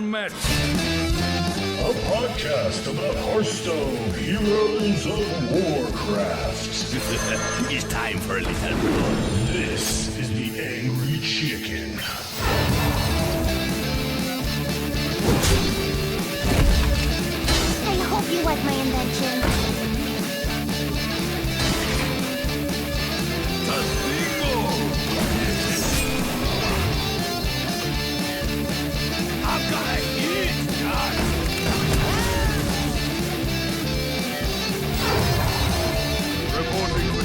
unmet. A podcast about Hearthstone, Heroes of Warcraft. It's time for a little blood. This is the Angry Chicken. I hope you like my invention. I've got to eat, God. Reporting for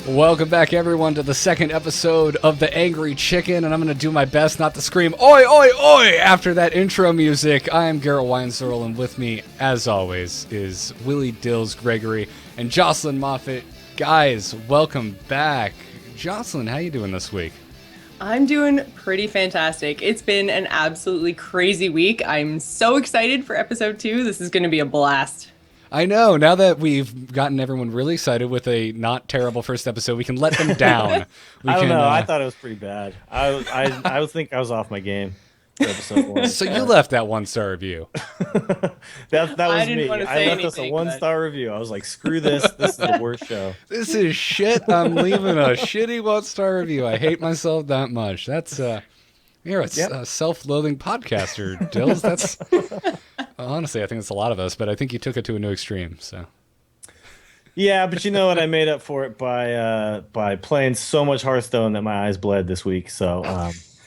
duty. Welcome back, everyone, to the second episode of The Angry Chicken, and I'm going to do my best not to scream, "Oi, oi, oi!" after that intro music. I am Garrett Weinzierl, and with me, as always, is Willie Dills Gregory and Jocelyn Moffitt. Guys, welcome back. Jocelyn, how you doing this week? I'm doing pretty fantastic. It's been an absolutely crazy week. I'm so excited for episode 2. This is going to be a blast. I know, now that we've gotten everyone really excited with a not terrible first episode, we can let them down. I don't know. I thought it was pretty bad. I think I was off my game for episode 1. So you left that 1-star review. That was didn't me. want to I say left us a anything, 1-star review. I was like, screw this. This is the worst show. This is shit. I'm leaving a shitty 1-star review. I hate myself that much. That's you're a self-loathing podcaster, Dills. That's honestly, I think it's a lot of us, but I think you took it to a new extreme. So Yeah, but you know what? I made up for it by playing so much Hearthstone that my eyes bled this week. So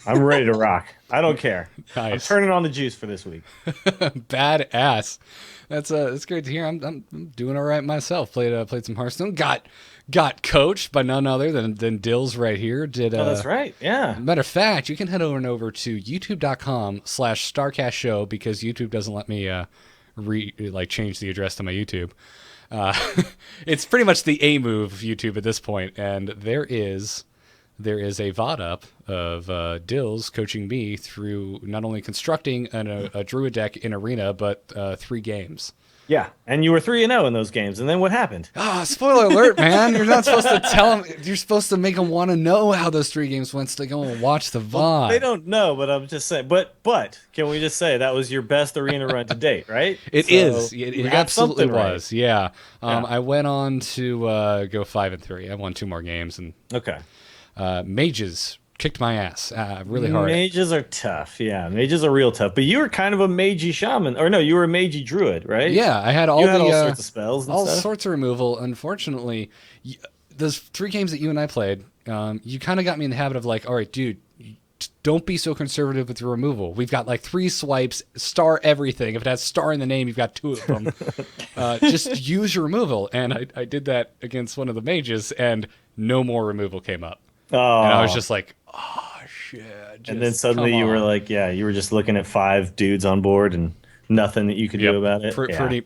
I'm ready to rock. I don't care. Nice. I'm turning on the juice for this week. badass. That's great to hear. I'm doing all right myself. Played some Hearthstone. Got coached by none other than Dills right here. Oh, that's right. Yeah. Matter of fact, you can head over to youtube.com/StarcastShow because YouTube doesn't let me change the address to my YouTube. It's pretty much the A move of YouTube at this point, and there is a VOD up of Dills coaching me through not only constructing a Druid deck in Arena, but 3 games. Yeah, and you were 3-0 in those games, and then what happened? Spoiler alert, man. You're not supposed to tell them. You're supposed to make them want to know how those 3 games went so they go and watch the VOD. Well, they don't know, but I'm just saying. But can we just say that was your best Arena run to date, right? It is. It absolutely was. Right. Yeah. I went on to go 5-3. I won 2 more games, and Okay. Mages kicked my ass really hard. Mages are tough. Yeah, mages are real tough. But you were kind of a magey shaman, or no, you were a magey druid, right? Yeah, I had all sorts of spells, and all stuff. sorts of removal. Unfortunately, those 3 games that you and I played, you kind of got me in the habit of like, all right, dude, don't be so conservative with your removal. We've got like 3 swipes, star everything. If it has star in the name, you've got 2 of them. Just use your removal. And I did that against one of the mages, and no more removal came up. Oh. And I was just like, oh, shit. And then suddenly you were like, you were just looking at 5 dudes on board and nothing that you could do about it.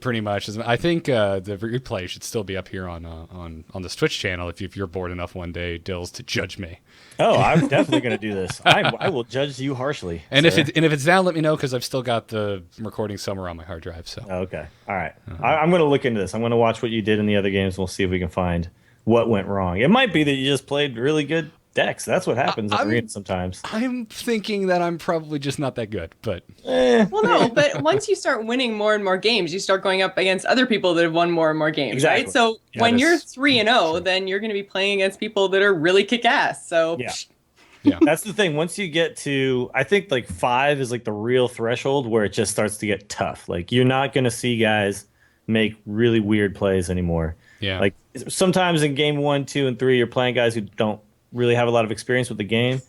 Pretty much. I think the replay should still be up here on this Twitch channel if you're bored enough one day, Dills, to judge me. Oh, I'm definitely going to do this. I will judge you harshly. And if it's down, let me know, because I've still got the recording somewhere on my hard drive. So okay, all right. I'm going to look into this. I'm going to watch what you did in the other games. And we'll see if we can find what went wrong. It might be that you just played really good decks. That's what happens in Arena sometimes. I'm thinking that I'm probably just not that good, but Well, no, but once you start winning more and more games, you start going up against other people that have won more and more games, Exactly. right? So when you're 3-0, then you're going to be playing against people that are really kick-ass. So yeah. That's the thing. Once you get to, I think like 5 is like the real threshold where it just starts to get tough. Like you're not going to see guys make really weird plays anymore. yeah. Like sometimes in game 1, 2, and 3, you're playing guys who don't really have a lot of experience with the game,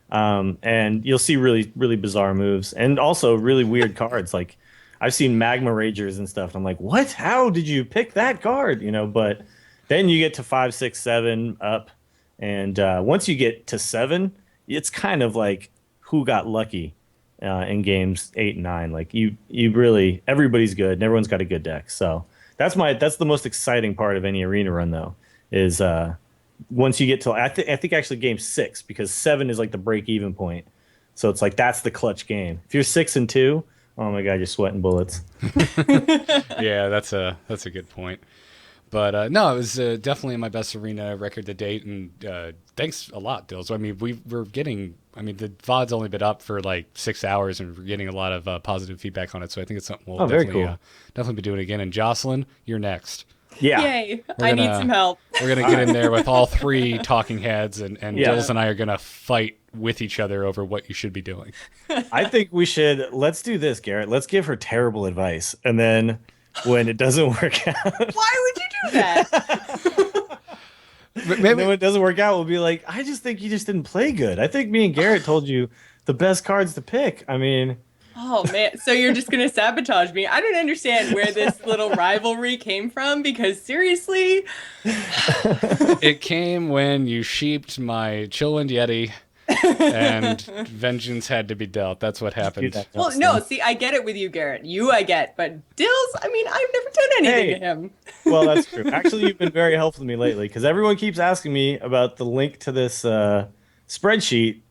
and you'll see really, really bizarre moves and also really weird cards. Like I've seen Magma Ragers and stuff, and I'm like, what? How did you pick that card? But then you get to 5, 6, 7 up, and once you get to 7, it's kind of like who got lucky in games 8 and 9. Like you really, everybody's good and everyone's got a good deck. So that's the most exciting part of any Arena run, though, is once you get to I think actually game 6, because 7 is like the break even point. So it's like that's the clutch game. If you're 6-2, oh my god, you're sweating bullets. Yeah, that's a good point. But no, it was definitely my best arena record to date, and thanks a lot, Dills. I mean, we're getting. I mean, the VOD's only been up for like 6 hours, and we're getting a lot of positive feedback on it. So I think it's something we'll definitely be doing again. And Jocelyn, you're next. Yeah. Yay! I need some help. We're gonna get in there with all 3 talking heads, and Dills and I are gonna fight with each other over what you should be doing. I think we should. Let's do this, Garrett. Let's give her terrible advice, and then when it doesn't work out, Why would you do that? maybe when it doesn't work out, we'll be like, I just think you just didn't play good. I think me and Garrett told you the best cards to pick. I mean, Oh man, so you're just gonna sabotage me? I don't understand where this little rivalry came from, because seriously, It came when you sheeped my Chillwind Yeti, and vengeance had to be dealt. That's what happened. well, no, see, I get it with you, Garrett. You, I get, but Dills, I mean, I've never done anything to him. Well, that's true. Actually, you've been very helpful to me lately, because everyone keeps asking me about the link to this spreadsheet,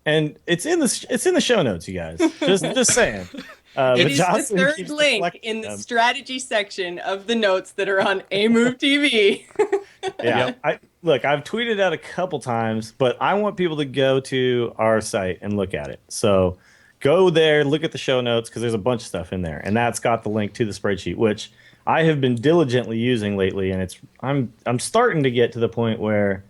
and it's in the show notes, you guys. Just saying. It is the Jocelyn third keeps link deflecting in the them. strategy section of the notes that are on A Move TV. Yeah. I've tweeted out a couple times, but I want people to go to our site and look at it. So go there, look at the show notes, because there's a bunch of stuff in there, and that's got the link to the spreadsheet, which I have been diligently using lately, and I'm starting to get to the point where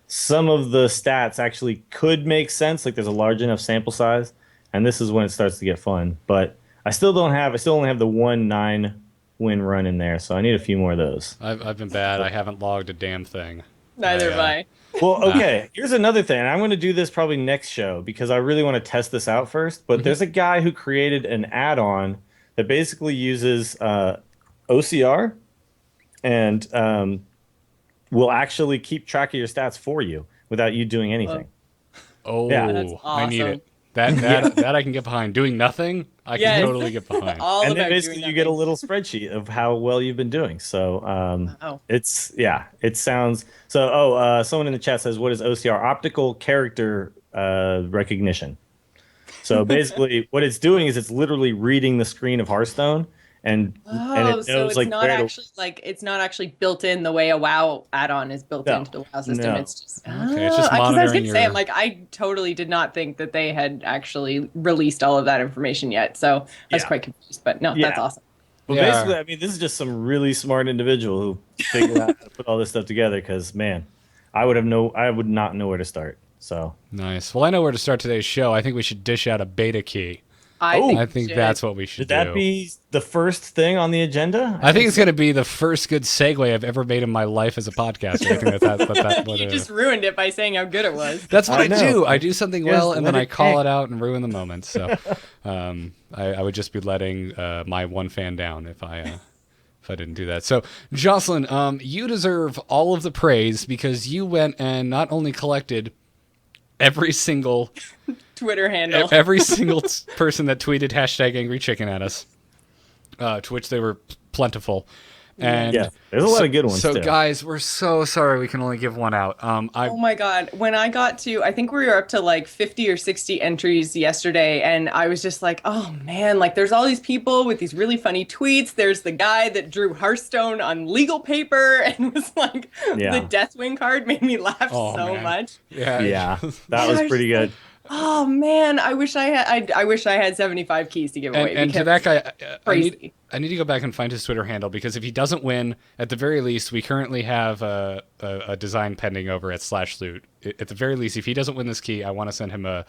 some of the stats actually could make sense. Like there's a large enough sample size, and this is when it starts to get fun. But I still only have the 1-9 win run in there, so I need a few more of those. I've been bad. I haven't logged a damn thing. Neither have I. Well, okay, here's another thing. I'm going to do this probably next show because I really want to test this out first. But there's a guy who created an add-on that basically uses OCR and will actually keep track of your stats for you without you doing anything. Oh, Yeah. That's I need awesome. it. That I can get behind. Doing nothing, I can totally get behind. All And about then basically doing you get a nothing. little spreadsheet of how well you've been doing. So Wow. it sounds so. Someone in the chat says, what is OCR? Optical character recognition. So basically what it's doing is it's literally reading the screen of Hearthstone, and it knows So it's like not where to- actually it's not actually built in the way a WoW add-on is built No. into the WoW system. No. It's just Okay, it's just because I was monitoring gonna say, your- I'm like, I totally did not think that they had actually released all of that information yet. So I was Yeah. quite confused. But no, Yeah. that's awesome. But Yeah. basically, I mean, this is just some really smart individual who figured out how to put all this stuff together. Because man, I would not know where to start. So Nice. Well, I know where to start today's show. I think we should dish out a beta key. I Oh, think, I we think should. that's what we should should do. that be the first thing on the agenda? I think it's going to be the first good segue I've ever made in my life as a podcaster. I think that's what You just ruined it by saying how good it was. That's what I I know. do. I do something Just well, and then let I it call hang. it out and ruin the moment. So I would just be letting my one fan down if I didn't do that. So, Jocelyn, you deserve all of the praise because you went and not only collected every single Twitter handle. every single person that tweeted #AngryChicken at us, to which they were plentiful. And Yeah, there's a lot of good ones, So, too. guys, we're so sorry we can only give one out. Oh my God. When I got to, I think we were up to like 50 or 60 entries yesterday. And I was just like, oh man, like there's all these people with these really funny tweets. There's the guy that drew Hearthstone on legal paper and was like, Yeah. the Deathwing card made me laugh Oh, so man. much. Yeah, that was pretty good. Oh man, I wish I had 75 keys to give away. And to because that guy, crazy. I need to go back and find his Twitter handle because if he doesn't win, at the very least, we currently have a design pending over at /loot. At the very least, if he doesn't win this key, I want to send him an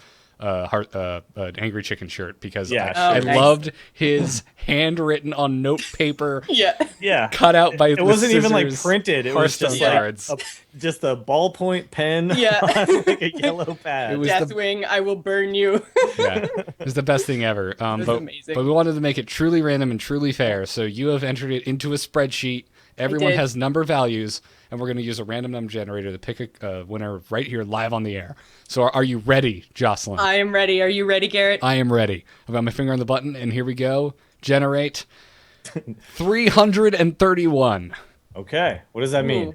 Angry Chicken shirt because Yeah, I nice. loved his handwritten on note paper, Yeah. Yeah, cut out by it wasn't even like printed. It was Hearthstone just cards. just a ballpoint pen Yeah. on like a yellow pad. It was the- Deathwing, I will burn you. Yeah, it was the best thing ever. was But amazing. we wanted to make it truly random and truly fair. So you have entered it into a spreadsheet. Everyone did. has number values, and we're going to use a random number generator to pick a winner right here live on the air. So are you ready, Jocelyn? I am ready. Are you ready, Garrett? I am ready. I've got my finger on the button, and here we go. Generate 331. Okay, what does that mean? Ooh.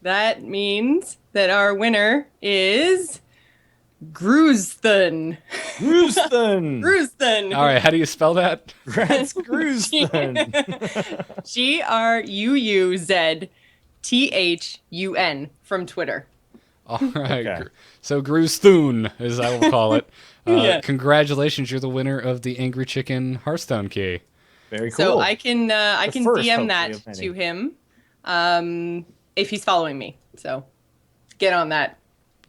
That means that our winner is Gruuzthun. Gruuzthun. Gruuzthun. All right, how do you spell that? That's Gruuzthun. Gruuzz. THUN from Twitter. All right. Okay. So Gruuzthun, as I will call it. Yeah. Congratulations, you're the winner of the Angry Chicken Hearthstone key. Very cool. So I can first, DM hopefully, that of many. to him if he's following me. So get on that.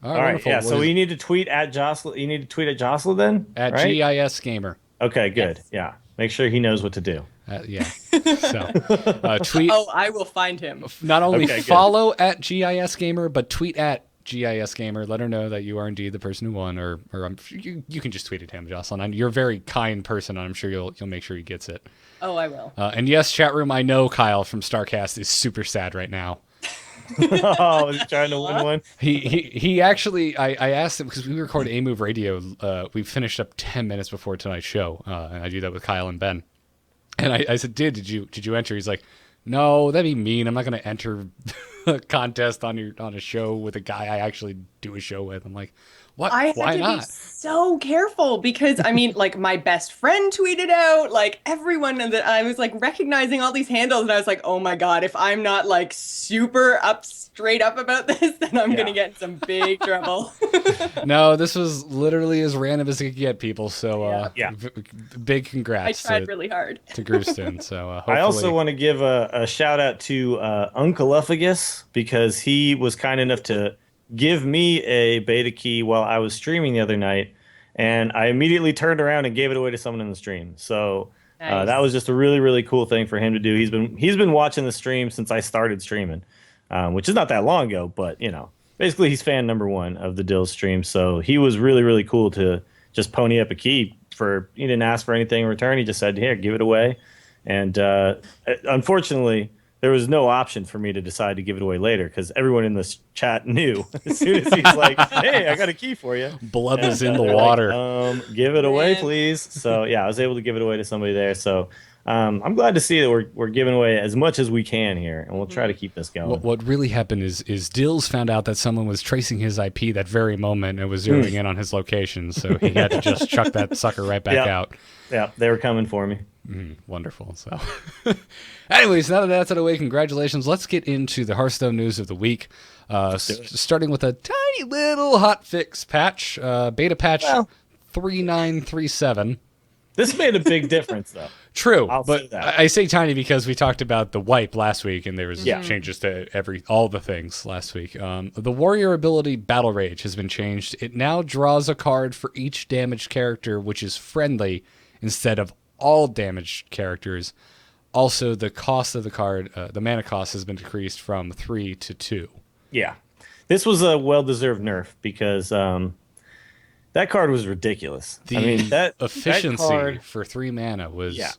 All All right, wonderful. yeah. What So is you it? need to tweet at Jocelyn. You need to tweet at Jocelyn then, At right? GIS Gamer. Okay, good. Yes. Yeah, make sure he knows what to do. Yeah. So tweet. Oh, I will find him. Not only Okay, good. follow at GIS Gamer, but tweet at GIS Gamer. Let her know that you are indeed the person who won, or you can just tweet at him, Jocelyn. You're a very kind person, and I'm sure you'll make sure he gets it. Oh, I will. And yes, chat room, I know Kyle from StarCast is super sad right now. Oh, was he trying to win one? He actually, I asked him, because we record A Move Radio, we finished up 10 minutes before tonight's show, and I do that with Kyle and Ben. And I said, did you enter? He's like, no, that'd be mean. I'm not going to enter a contest on a show with a guy I actually do a show with. I'm like, what? I had Why to not? be so careful because I mean, like my best friend tweeted out, like everyone, and that I was like recognizing all these handles, and I was like, oh my god, if I'm not like super straight up about this, then I'm gonna get in some big trouble. No, this was literally as random as it could get, people. So Yeah. big I congrats tried really hard. to Gruuzthun. So hopefully... I also want to give a shout out to Uncleuphagus because he was kind enough to give me a beta key while I was streaming the other night, and I immediately turned around and gave it away to someone in the stream. So Nice. that was just a really, really cool thing for him to do. He's been watching the stream since I started streaming, which is not that long ago, but basically he's fan number one of the Dills stream. So he was really, really cool to just pony up a key for. He didn't ask for anything in return. He just said, "Here, give it away." And unfortunately, there was no option for me to decide to give it away later because everyone in this chat knew as soon as he's like, "Hey, I got a key for you." Blood is in the they're water. Like, give it away, Man. please. So yeah, I was able to give it away to somebody there. So I'm glad to see that we're giving away as much as we can here, and we'll try to keep this going. What really happened is Dills found out that someone was tracing his IP that very moment and was zeroing in on his location, so he had to just chuck that sucker right back Yeah. out. Yeah, they were coming for me. Wonderful. So, anyways, now that that's out of the way, congratulations. Let's get into the Hearthstone news of the week. Starting with a tiny little hot fix patch, beta patch Well. 3937. This made a big difference, though. True, I'll say but that. I say tiny because we talked about the wipe last week, and there was Yeah. changes to all the things last week. The warrior ability Battle Rage has been changed. It now draws a card for each damaged character, which is friendly instead of all damaged characters. Also, the cost of the card, the mana cost, has been decreased from 3 to 2. Yeah, this was a well-deserved nerf because that card was ridiculous. The I mean, that efficiency card, for 3 mana was Yeah.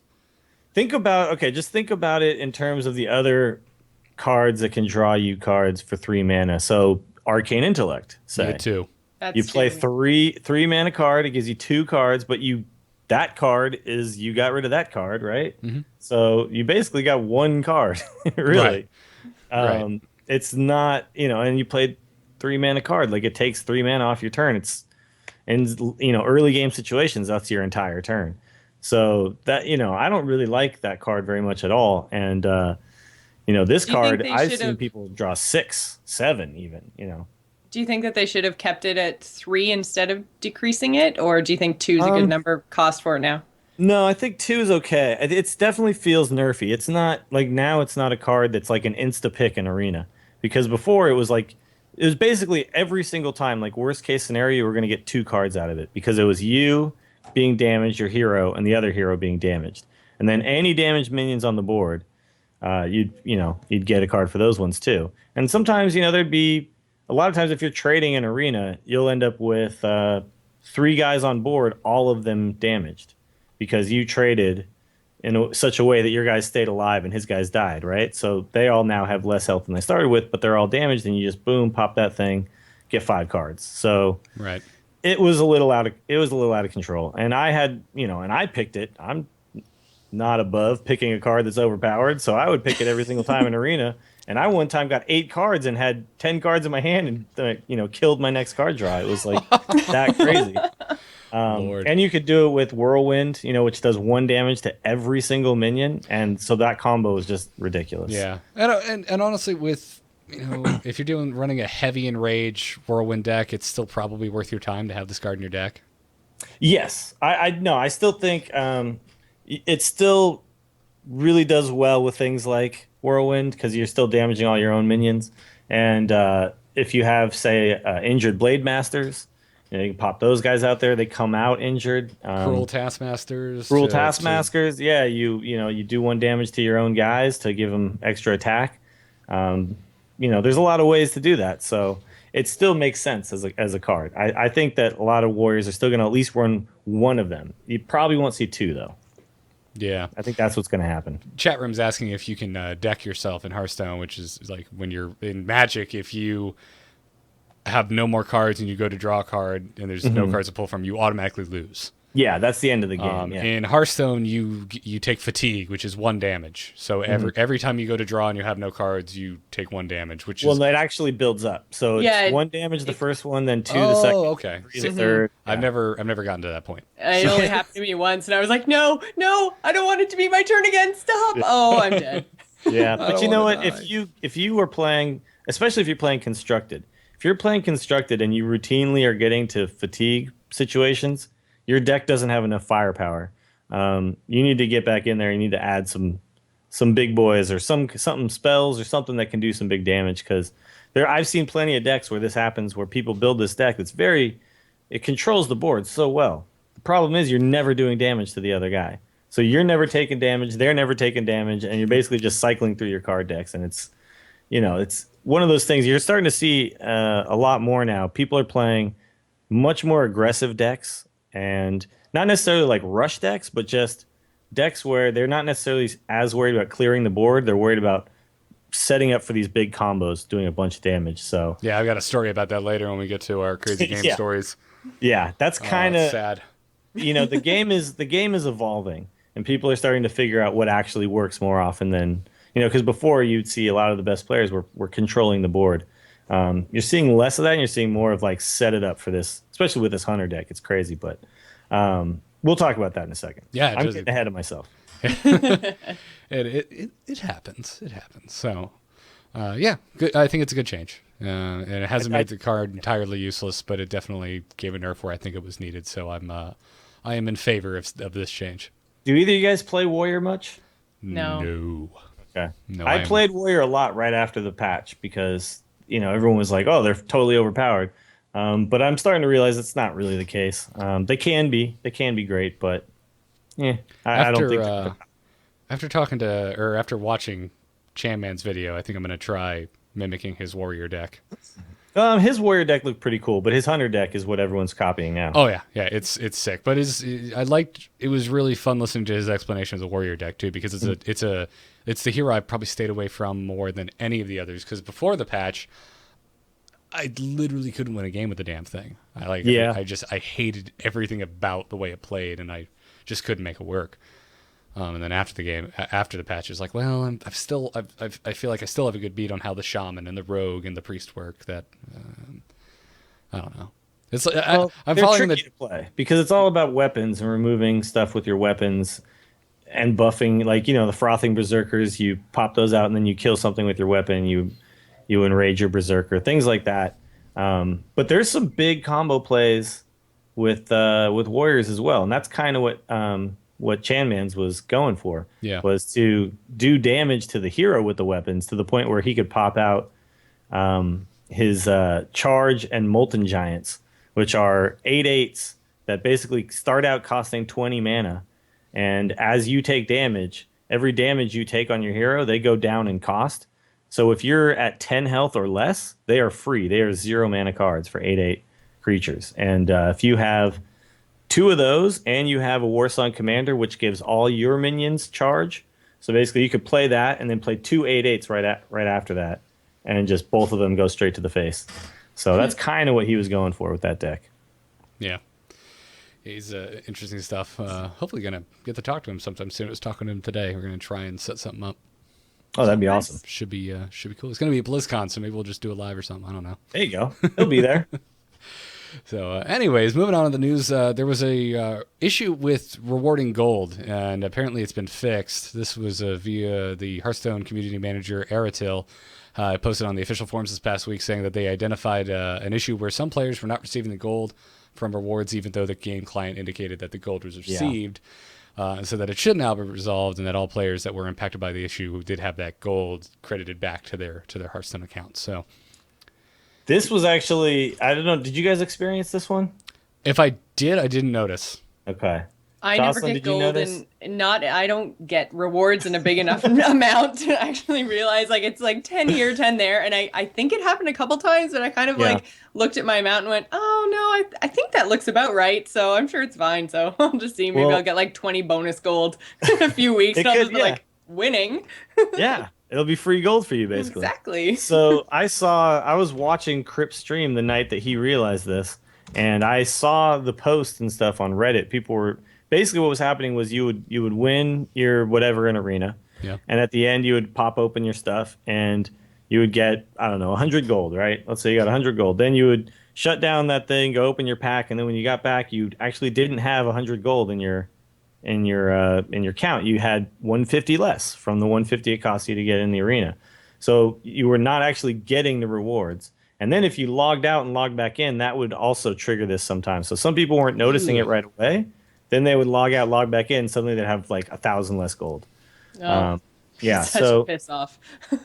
Think about it in terms of the other cards that can draw you cards for 3 mana. So Arcane Intellect, say. yeah, 2. That's You play true. three mana card, it gives you 2 cards, but that card is you got rid of that card, right? Mm-hmm. So you basically got 1 card, really. Right. It's not, and you played 3 mana card, like it takes 3 mana off your turn. It's in early game situations, that's your entire turn. So that I don't really like that card very much at all. And this Do you think card they I've should seen have- people draw 6, 7 even. Do you think that they should have kept it at 3 instead of decreasing it, or do you think 2 is a good number cost for it now? No, I think 2 is okay. It definitely feels nerfy. It's not like now. It's not a card that's like an insta pick in Arena, because before it was basically every single time, like worst case scenario, you were going to get 2 cards out of it because it was you being damaged, your hero, and the other hero being damaged, and then any damaged minions on the board, you'd get a card for those ones too. And sometimes there'd be a lot of times if you're trading in Arena, you'll end up with 3 guys on board, all of them damaged, because you traded in such a way that your guys stayed alive and his guys died, right? So they all now have less health than they started with, but they're all damaged, and you just boom, pop that thing, get 5 cards. So Right. it was a little out of control. And I had, and I picked it. I'm not above picking a card that's overpowered, so I would pick it every single time in Arena. And I one time got 8 cards and had 10 cards in my hand and killed my next card draw. It was like that crazy. Lord. And you could do it with Whirlwind, which does 1 damage to every single minion, and so that combo is just ridiculous. Yeah, and honestly, with if you're running a heavy enrage whirlwind deck, it's still probably worth your time to have this card in your deck. Yes, I no, I still think it still really does well with things like Whirlwind because you're still damaging all your own minions. And if you have, say, injured Blade Masters, you can pop those guys out there. They come out injured. Cruel Taskmasters. Cruel Taskmasters, yeah. You do 1 damage to your own guys to give them extra attack. There's a lot of ways to do that. So it still makes sense as a card. I think that a lot of Warriors are still going to at least run one of them. You probably won't see 2, though. Yeah. I think that's what's going to happen. Chat room's asking if you can deck yourself in Hearthstone, which is like when you're in Magic, if you have no more cards and you go to draw a card and there's no cards to pull from, you automatically lose. Yeah, that's the end of the game. Yeah. In Hearthstone, you take fatigue, which is 1 damage. So every time you go to draw and you have no cards, you take 1 damage, which is... Well, it actually builds up. So it's 1 damage the first one, then 2 the second, okay. 3 the third. Yeah. I've never gotten to that point. It only happened to me once, and I was like, no, I don't want it to be my turn again. Stop. Oh, I'm dead. Yeah, but you know what? If you were playing, especially if you're playing constructed, if you're playing constructed and you routinely are getting to fatigue situations, your deck doesn't have enough firepower. You need to get back in there. You need to add some big boys or something spells or something that can do some big damage. Because I've seen plenty of decks where this happens, where people build this deck that's it controls the board so well. The problem is you're never doing damage to the other guy. So you're never taking damage, they're never taking damage, and you're basically just cycling through your card decks. And it's one of those things you're starting to see a lot more now. People are playing much more aggressive decks, and not necessarily like rush decks, but just decks where they're not necessarily as worried about clearing the board. They're worried about setting up for these big combos, doing a bunch of damage. So yeah, I've got a story about that later when we get to our crazy game stories. Yeah, that's kind of sad. The game is evolving, and people are starting to figure out what actually works more often than because before you'd see a lot of the best players were controlling the board. You're seeing less of that, and you're seeing more of like set it up for this, especially with this Hunter deck. It's crazy, but we'll talk about that in a second. Yeah, I'm getting ahead of myself. It happens. It happens. So, yeah, good. I think it's a good change. And it hasn't made the card entirely useless, but it definitely gave a nerf where I think it was needed. So I am in favor of this change. Do either of you guys play Warrior much? No. Okay. No, I played Warrior a lot right after the patch because everyone was like, "Oh, they're totally overpowered." But I'm starting to realize it's not really the case. They can be great, but I don't think. After watching Chanman's video, I think I'm going to try mimicking his Warrior deck. His Warrior deck looked pretty cool, but his Hunter deck is what everyone's copying now. Oh yeah, it's sick. But it was really fun listening to his explanation of the Warrior deck too, because it's the hero I probably stayed away from more than any of the others. Because before the patch, I literally couldn't win a game with the damn thing. I hated everything about the way it played, and I just couldn't make it work. And then after the patch, it's like, well, I feel like I still have a good beat on how the shaman and the rogue and the priest work. That I don't know. It's like I'm following tricky to play because it's all about weapons and removing stuff with your weapons and buffing. Like the frothing berserkers, you pop those out and then you kill something with your weapon. You enrage your berserker, things like that. But there's some big combo plays with warriors as well, and that's kind of what Chanman's was going for. Yeah. Was to do damage to the hero with the weapons to the point where he could pop out his charge and molten giants, which are 8/8s that basically start out costing 20 mana, and as you take damage, every damage you take on your hero, they go down in cost. So if you're at 10 health or less, they are free. They are 0 mana cards for 8/8 creatures. And if you have 2 of those and you have a Warsong Commander, which gives all your minions charge, so basically you could play that and then play 2 8/8s right after that, and just both of them go straight to the face. So that's kind of what he was going for with that deck. Yeah. He's interesting stuff. Hopefully going to get to talk to him sometime soon. I was talking to him today. We're going to try and set something up. Oh, that'd be awesome. Should be cool. It's going to be at BlizzCon, so maybe we'll just do it live or something. I don't know. There you go. He'll be there. So, anyways, moving on to the news. There was a issue with rewarding gold, and apparently it's been fixed. This was via the Hearthstone community manager, Aratil. posted on the official forums this past week saying that they identified an issue where some players were not receiving the gold from rewards, even though the game client indicated that the gold was received. So that it should now be resolved, and that all players that were impacted by the issue did have that gold credited back to their Hearthstone account. So This was actually, I don't know, did you guys experience this one? if I did, I didn't notice. Okay. I never Jocelyn, get did you gold, notice? and I don't get rewards in a big enough amount to actually realize like it's like 10 here, 10 there. And I think it happened a couple times, but I kind of like looked at my amount and went, oh no, I think that looks about right. So I'm sure it's fine. So I'll just see, maybe Well- I'll get like 20 bonus gold in a few weeks. It And I'll could, just be yeah. like winning. Yeah, it'll be free gold for you, basically. Exactly. So I was watching Crip stream the night that he realized this, and I saw the post and stuff on Reddit. People were basically, what was happening was you would win your whatever in arena, and at the end you would pop open your stuff and you would get, I don't know, 100 gold, right? Let's say you got 100 gold. Then you would shut down that thing, go open your pack, and then when you got back, you actually didn't have 100 gold in your count. You had 150 less from the 150 it cost you to get in the arena. So you were not actually getting the rewards. And then if you logged out and logged back in, that would also trigger this sometimes. So some people weren't noticing it right away. Then they would log out, log back in, suddenly they'd have like 1,000 less gold. Yeah, Such so a piss off.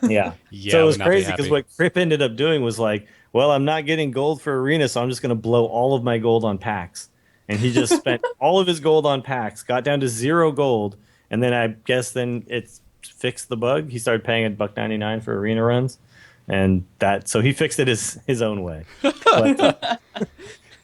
yeah. Yeah, So it I was would not be crazy because happy. what Crip ended up doing was like, well, I'm not getting gold for arena, so I'm just going to blow all of my gold on packs. And he just spent all of his gold on packs, got down to 0 gold, and then I guess then it fixed the bug. He started paying $1.99 for arena runs, and so he fixed it his own way. But,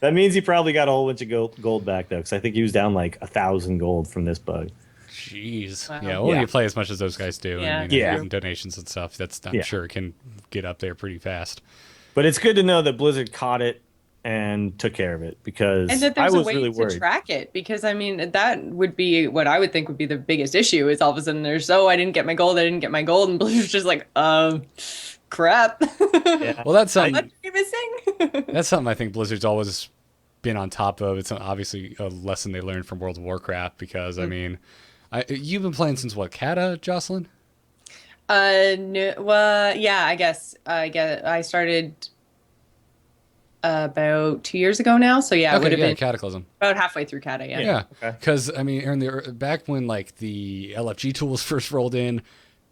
that means he probably got a whole bunch of gold back though, because I think he was down like 1,000 gold from this bug. Jeez. Wow. Yeah, well, when Yeah. you play as much as those guys do, Yeah. and you know, Yeah. getting donations and stuff, I'm sure it can get up there pretty fast. But it's good to know that Blizzard caught it and took care of it, because And that I there's was a way really to worried. track it, because I mean that would be what I would think would be the biggest issue is all of a sudden there's I didn't get my gold, and Blizzard's just like crap. Yeah. Well, that's What something. are you missing? That's something I think Blizzard's always been on top of. It's obviously a lesson they learned from World of Warcraft because, I mean, you've been playing since what, Kata, Jocelyn? No, well, yeah, I guess I started about 2 years ago now, so yeah, it would have been Cataclysm. about halfway through Kata. Yeah. Yeah, Okay. because I mean, back when like the LFG tools first rolled in,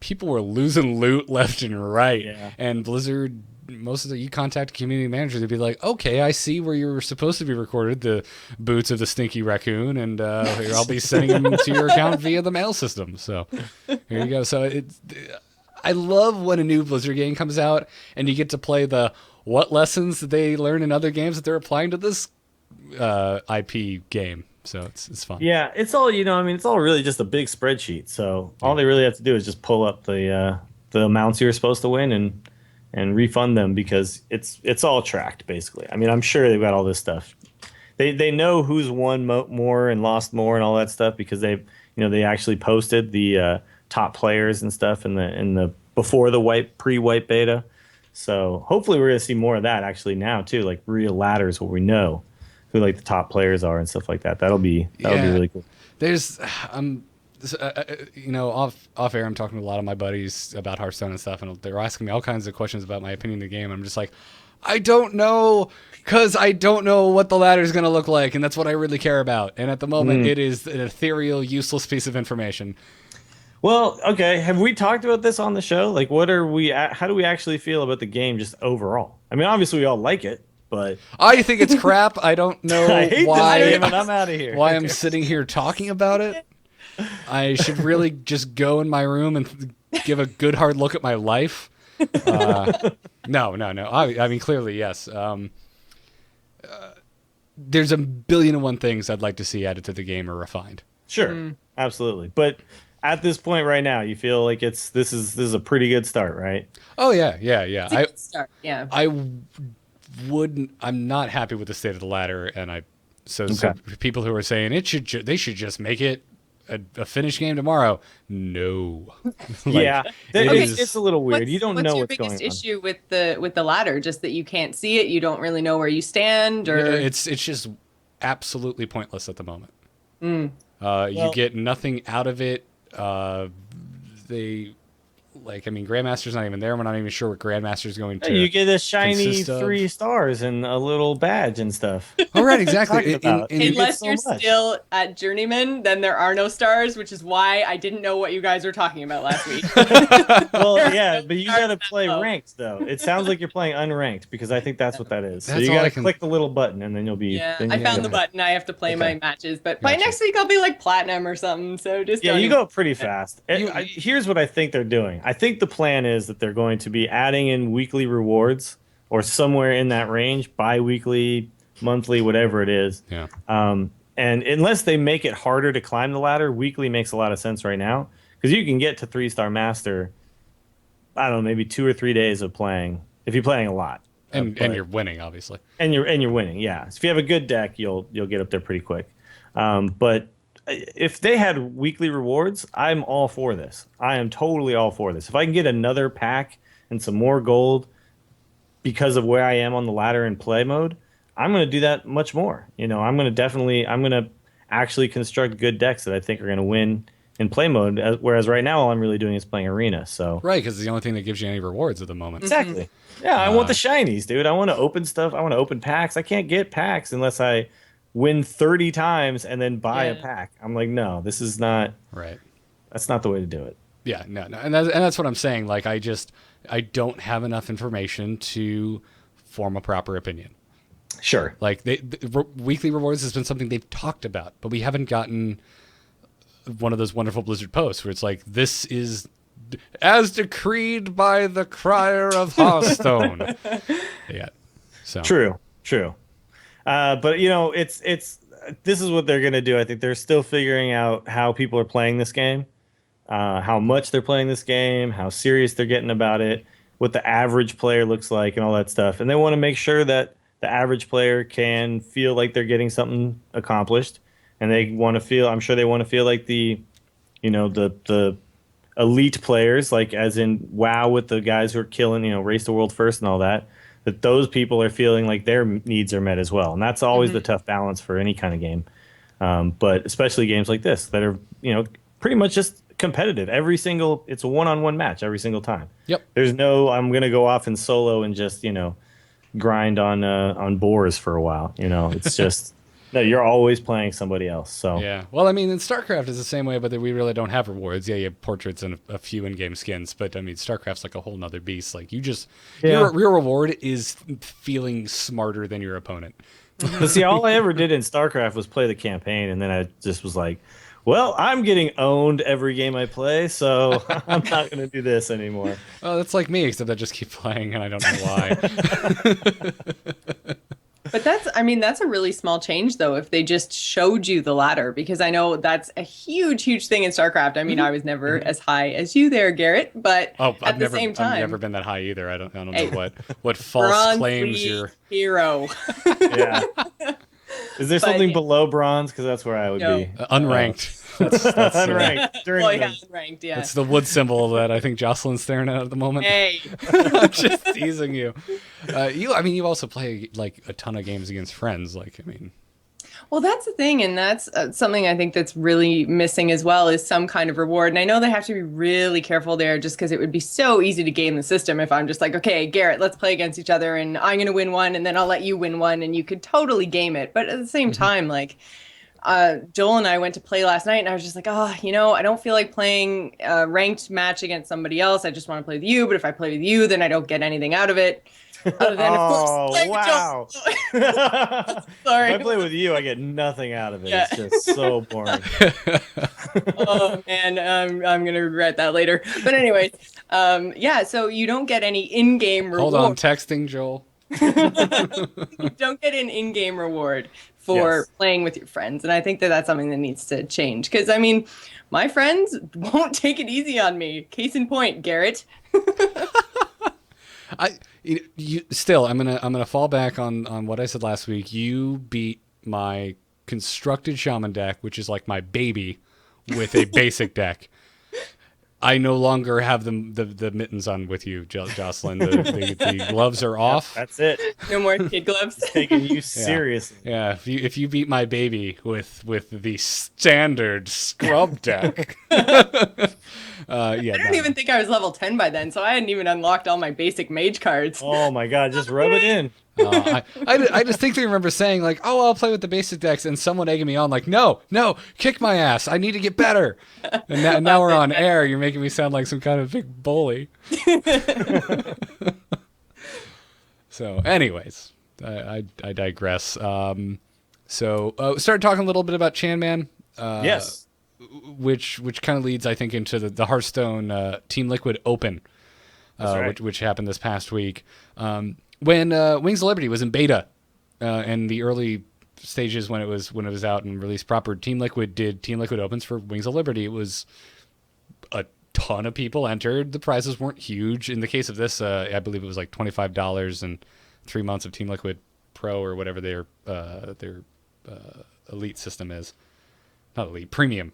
people were losing loot left and right, Yeah. and Blizzard. Most of you contact a community manager, they'd be like, "Okay, I see where you were supposed to be recorded, the boots of the stinky raccoon, and here I'll be sending them to your account via the mail system." So here you go. So I love when a new Blizzard game comes out and you get to play the what lessons that they learn in other games that they're applying to this IP game. So it's fun. Yeah, it's all, I mean, it's all really just a big spreadsheet. So all they really have to do is just pull up the amounts you're supposed to win and refund them, because it's all tracked basically. I mean, I'm sure they've got all this stuff. They know who's won more and lost more and all that stuff, because they actually posted the top players and stuff in the before the pre-wipe beta. So hopefully we're gonna see more of that actually now too, like real ladders where we know who like the top players are and stuff like that. That'll be really cool. There's off air, I'm talking to a lot of my buddies about Hearthstone and stuff, and they're asking me all kinds of questions about my opinion of the game. I'm just like, I don't know, because I don't know what the ladder is going to look like, and that's what I really care about. And at the moment, it is an ethereal, useless piece of information. Well, okay. Have we talked about this on the show? Like, how do we actually feel about the game just overall? I mean, obviously we all like it, but I think it's crap. I don't know I hate why. this game, and I'm out of here. Why I'm sitting here talking about it. I should really just go in my room and give a good hard look at my life. No. I mean, clearly, yes. There's a billion and one things I'd like to see added to the game or refined. Sure, absolutely. But at this point right now, you feel like this is a pretty good start, right? Oh yeah. It's a good start. Yeah. I'm not happy with the state of the ladder, and so people who are saying they should just make it a finished game tomorrow. No. Yeah, it's a little weird. You don't know what's your going biggest on. issue with the ladder? Just that you can't see it. You don't really know where you stand, or It's just absolutely pointless at the moment. You get nothing out of it. They like, I mean, Grandmaster's not even there. We're not even sure what Grandmaster's going to. You get a shiny consist of. 3 stars and a little badge and stuff. Oh, right, exactly. Talking about. In- You get Unless so you're much. still at Journeyman, then there are no stars, which is why I didn't know what you guys were talking about last week. Well, yeah, but you Stars gotta that play low. ranked though. It sounds like you're playing unranked because I think that's what that is. So That's you all I gotta can- click the little button and then you'll be. Yeah, then I you found go. the button. I have to play my matches, but by Gotcha. next week I'll be like platinum or something. So just Yeah, don't you even- go pretty fast. Here's what I think they're doing. I think the plan is that they're going to be adding in weekly rewards or somewhere in that range, bi-weekly, monthly, whatever it is. Yeah. And unless they make it harder to climb the ladder, weekly makes a lot of sense right now because you can get to 3-star master. I don't know, maybe 2 or 3 days of playing if you're playing a lot. and But- you're winning, obviously. and you're winning. Yeah, so if you have a good deck, you'll get up there pretty quick. But if they had weekly rewards, I'm all for this. I am totally all for this. If I can get another pack and some more gold because of where I am on the ladder in play mode, I'm going to do that much more. I'm going to actually construct good decks that I think are going to win in play mode. Whereas right now, all I'm really doing is playing arena. So Right, because it's the only thing that gives you any rewards at the moment. exactly. Yeah, I want the shinies, dude. I want to open stuff. I want to open packs. I can't get packs unless I win 30 times and then buy a Yeah. pack. I'm like, no, this is not. Right. That's not the way to do it. Yeah, no, and that's what I'm saying. Like, I don't have enough information to form a proper opinion. Sure. Like, weekly rewards has been something they've talked about, but we haven't gotten one of those wonderful Blizzard posts where it's like, this is as decreed by the crier of Hearthstone. Yeah. So True. But it's this is what they're gonna do. I think they're still figuring out how people are playing this game, how much they're playing this game, how serious they're getting about it, what the average player looks like, and all that stuff. And they want to make sure that the average player can feel like they're getting something accomplished, and they want to feel. I'm sure they want to feel like the elite players, like as in WoW with the guys who are killing, race the world first and all that. That those people are feeling like their needs are met as well, and that's always the tough balance for any kind of game. But especially games like this that are pretty much just competitive. It's a one-on-one match every single time. Yep. There's no I'm gonna go off in solo and just grind on boars for a while. It's just no. You're always playing somebody else. So yeah. Well, I mean, in StarCraft is the same way, but we really don't have rewards. Yeah, you have portraits and a few in-game skins, but I mean, StarCraft's like a whole nother beast. Like, you just your reward is feeling smarter than your opponent. But see, all I ever did in StarCraft was play the campaign, and then I just was like, well, I'm getting owned every game I play, so I'm not going to do this anymore. Oh, that's like me, except I just keep playing and I don't know why. But that's a really small change though, if they just showed you the ladder, because I know that's a huge, huge thing in StarCraft. I mean, I was never as high as you there, Garrett, but at the same time, I've never been that high either. I don't Hey, know what false Bronze claims League you're. hero. Yeah. Is there something yeah. below bronze? Because that's where I would No. be. Unranked. That's Unranked. During Well, the- yeah, ranked, yeah. That's the wood symbol that I think Jocelyn's staring at the moment. Hey, I'm just teasing you. You also play like a ton of games against friends. Like, I mean, well, that's the thing, and that's something I think that's really missing as well, is some kind of reward. And I know they have to be really careful there, just because it would be so easy to game the system if I'm just like, okay, Garrett, let's play against each other, and I'm gonna win one, and then I'll let you win one, and you could totally game it. But at the same time, like, Joel and I went to play last night, and I was just like, I don't feel like playing a ranked match against somebody else. I just want to play with you. But if I play with you, then I don't get anything out of it. Other than, of course, playing with wow. Joel. If Sorry. I play with you, I get nothing out of it. Yeah. It's just so boring. Oh man, I'm gonna regret that later. But anyways, yeah. So you don't get any in-game reward. hold on, texting Joel. You don't get an in-game reward for Yes. playing with your friends, and I think that that's something that needs to change. Because I mean, my friends won't take it easy on me. Case in point, Garrett. I'm gonna fall back on what I said last week. You beat my constructed shaman deck, which is like my baby, with a basic deck. I no longer have the mittens on with you, Jocelyn. The gloves are off. That's it. No more kid gloves. Taking you seriously. Yeah, if you beat my baby with the standard scrub deck, Yeah, I don't even think I was level 10 by then, so I hadn't even unlocked all my basic mage cards. Oh my god, just rub it in. I distinctly remember saying like, "Oh, I'll play with the basic decks," and someone egging me on like, "No, no, kick my ass! I need to get better." And now we're on air. You're making me sound like some kind of big bully. So, anyways, I digress. Started talking a little bit about Chan Man. Yes. Which kind of leads, I think, into the Hearthstone Team Liquid Open, right. which happened this past week. When Wings of Liberty was in beta, in the early stages when it was out and released proper, Team Liquid did Team Liquid Opens for Wings of Liberty. It was a ton of people entered. The prizes weren't huge. In the case of this, I believe it was like $25 and 3 months of Team Liquid Pro or whatever their elite system is. Not elite, premium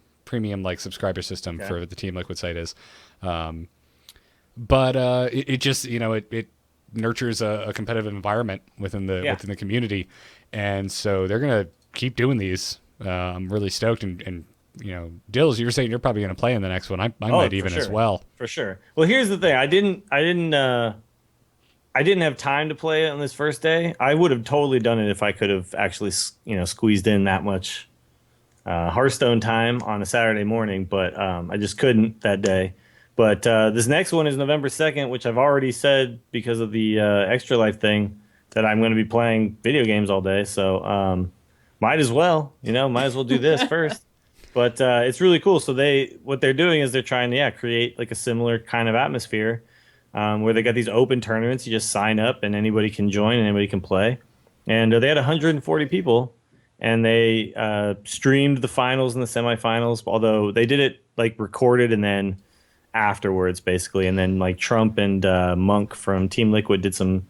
like subscriber system for the Team Liquid site is. But it just, it nurtures a competitive environment within the community, and so they're gonna keep doing these. I'm really stoked, and Dills, you were saying you're probably gonna play in the next one. I might even as well. For sure. Well, here's the thing. I didn't have time to play it on this first day. I would have totally done it if I could have actually squeezed in that much Hearthstone time on a Saturday morning, but I just couldn't that day. But this next one is November 2nd, which I've already said because of the Extra Life thing that I'm going to be playing video games all day. So might as well do this first. But it's really cool. So what they're doing is they're trying to create like a similar kind of atmosphere where they got these open tournaments. You just sign up and anybody can join and anybody can play. And they had 140 people, and they streamed the finals and the semifinals. Although they did it like recorded and then afterwards, basically, and then like Trump and Monk from Team Liquid did some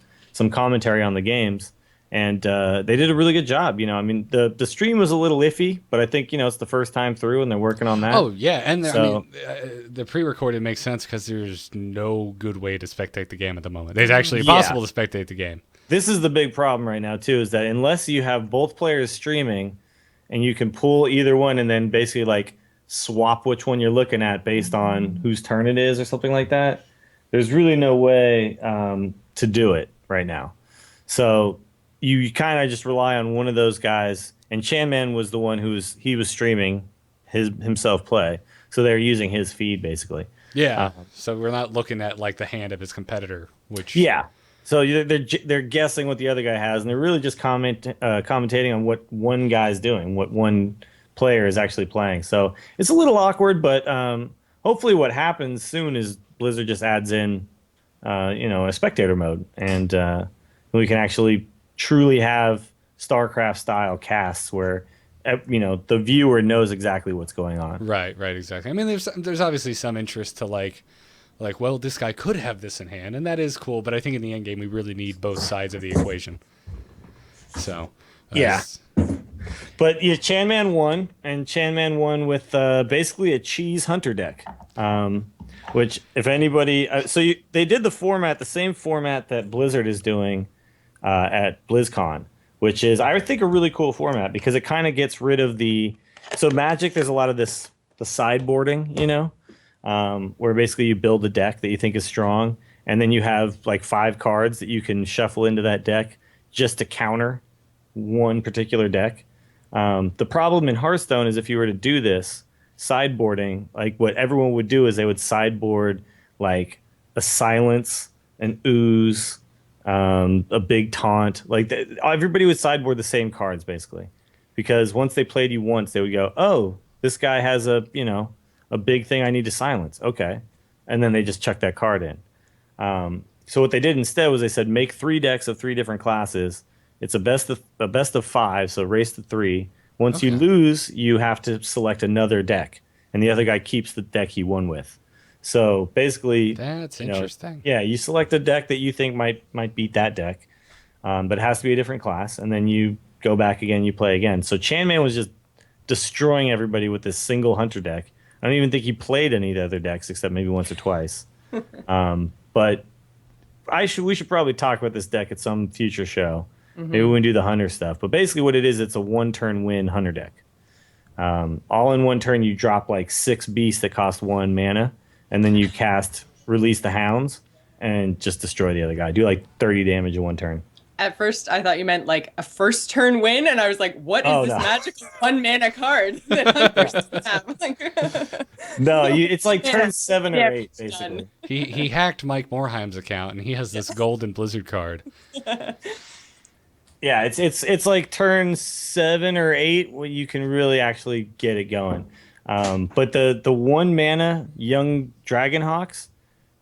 commentary on the games, and they did a really good job. I mean, the stream was a little iffy, but I think it's the first time through, and they're working on that. Oh yeah, and the pre-recorded makes sense because there's no good way to spectate the game at the moment. It's actually impossible to spectate the game. This is the big problem right now too, is that unless you have both players streaming, and you can pull either one, and then basically like swap which one you're looking at based on whose turn it is or something like that, there's really no way to do it right now. So you kind of just rely on one of those guys, and Chanman was the one he was streaming himself play, so they're using his feed basically. So we're not looking at like the hand of his competitor, which so they're guessing what the other guy has, and they're really just commentating on what one guy's doing, what one player is actually playing. So it's a little awkward, but hopefully what happens soon is Blizzard just adds in a spectator mode, and we can actually truly have StarCraft style casts where the viewer knows exactly what's going on. Right, exactly. I mean, there's obviously some interest to like, well, this guy could have this in hand, and that is cool, but I think in the end game we really need both sides of the equation. So But Chanman won, and Chanman won with basically a cheese hunter deck. Which, if anybody, they did the same format that Blizzard is doing at BlizzCon, which is, I think, a really cool format because it kind of gets rid of so Magic. There's a lot of the sideboarding, where basically you build a deck that you think is strong, and then you have like 5 cards that you can shuffle into that deck just to counter one particular deck. The problem in Hearthstone is if you were to do this sideboarding, like what everyone would do is they would sideboard like a silence, an ooze, a big taunt. Like everybody would sideboard the same cards basically, because once they played you once, they would go, "Oh, this guy has a big thing I need to silence." Okay, and then they just chuck that card in. So what they did instead was they said make 3 decks of 3 different classes. It's a best of 5, so race to 3. Once you lose, you have to select another deck, and the other guy keeps the deck he won with. So basically, that's interesting. Yeah, you select a deck that you think might beat that deck, but it has to be a different class, and then you go back again, you play again. So Chanman was just destroying everybody with this single hunter deck. I don't even think he played any of the other decks except maybe once or twice. But we should probably talk about this deck at some future show. Mm-hmm. Maybe we can do the hunter stuff. But basically what it is, it's a 1-turn win hunter deck. All in 1 turn, you drop like 6 beasts that cost 1 mana, and then you cast Release the Hounds and just destroy the other guy. Do like 30 damage in one turn. At first, I thought you meant like a first turn win, and I was like, "What is Oh, this no. magical 1-mana card that Hunters have?" Like, No, it's like turn Yeah. 7 or Yeah, 8, it's done. basically. He hacked Mike Morheim's account, and he has this golden Blizzard card. Yeah, it's like turn 7 or 8 where you can really actually get it going. But the 1-mana young Dragonhawks,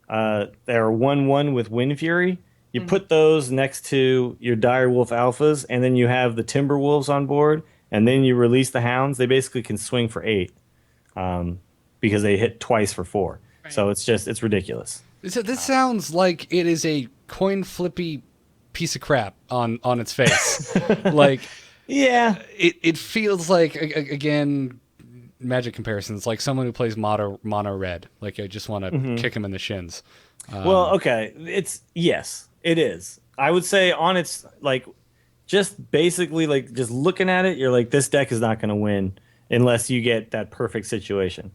they're 1/1 with Wind Fury. You put those next to your Direwolf Alphas, and then you have the Timberwolves on board, and then you release the Hounds. They basically can swing for 8, because they hit twice for 4. So it's ridiculous. This sounds like it is a coin flippy piece of crap on its face. Like, Yeah, it feels like, again, Magic comparisons, like someone who plays mono red. Like, I just want to kick him in the shins. well, okay. Yes, it is. I would say on its, like, just basically, like, just looking at it, you're like, this deck is not going to win unless you get that perfect situation.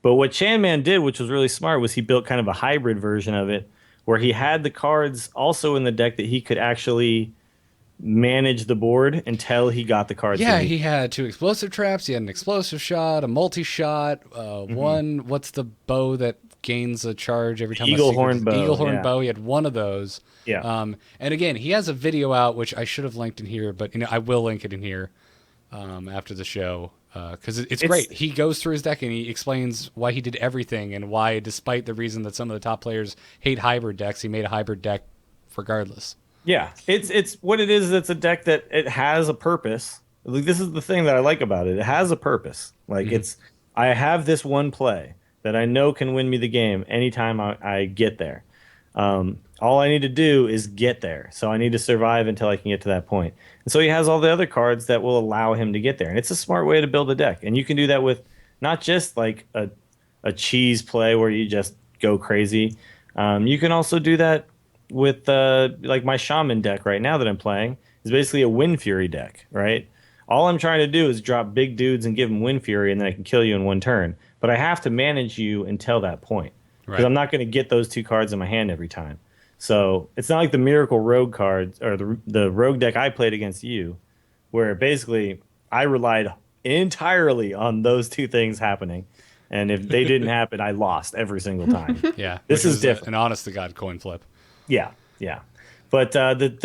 But what Chanman did, which was really smart, was he built kind of a hybrid version of it, where he had the cards also in the deck that he could actually manage the board until he got the cards. Yeah, that he had 2 explosive traps. He had an explosive shot, a multi-shot, one. What's the bow that gains a charge every time? Eagle horn bow. Eagle horn Yeah. bow. He had one of those. Yeah. And again, he has a video out which I should have linked in here, but I will link it in here after the show because it's great. He goes through his deck and he explains why he did everything and why, despite the reason that some of the top players hate hybrid decks, he made a hybrid deck regardless. Yeah, it's what it is. It's a deck that it has a purpose. Like, this is the thing that I like about it. It has a purpose. Like, I have this one play that I know can win me the game anytime I get there. All I need to do is get there. So I need to survive until I can get to that point. And so he has all the other cards that will allow him to get there. And it's a smart way to build a deck. And you can do that with not just like a cheese play where you just go crazy. You can also do that with like my Shaman deck right now that I'm playing is basically a Wind Fury deck, right? All I'm trying to do is drop big dudes and give them Wind Fury, and then I can kill you in one turn. But I have to manage you until that point. Because I'm not going to get those 2 cards in my hand every time. So it's not like the Miracle Rogue cards or the Rogue deck I played against you, where basically I relied entirely on those 2 things happening. And if they didn't happen, I lost every single time. Yeah, This is different. An honest to God coin flip. Yeah. But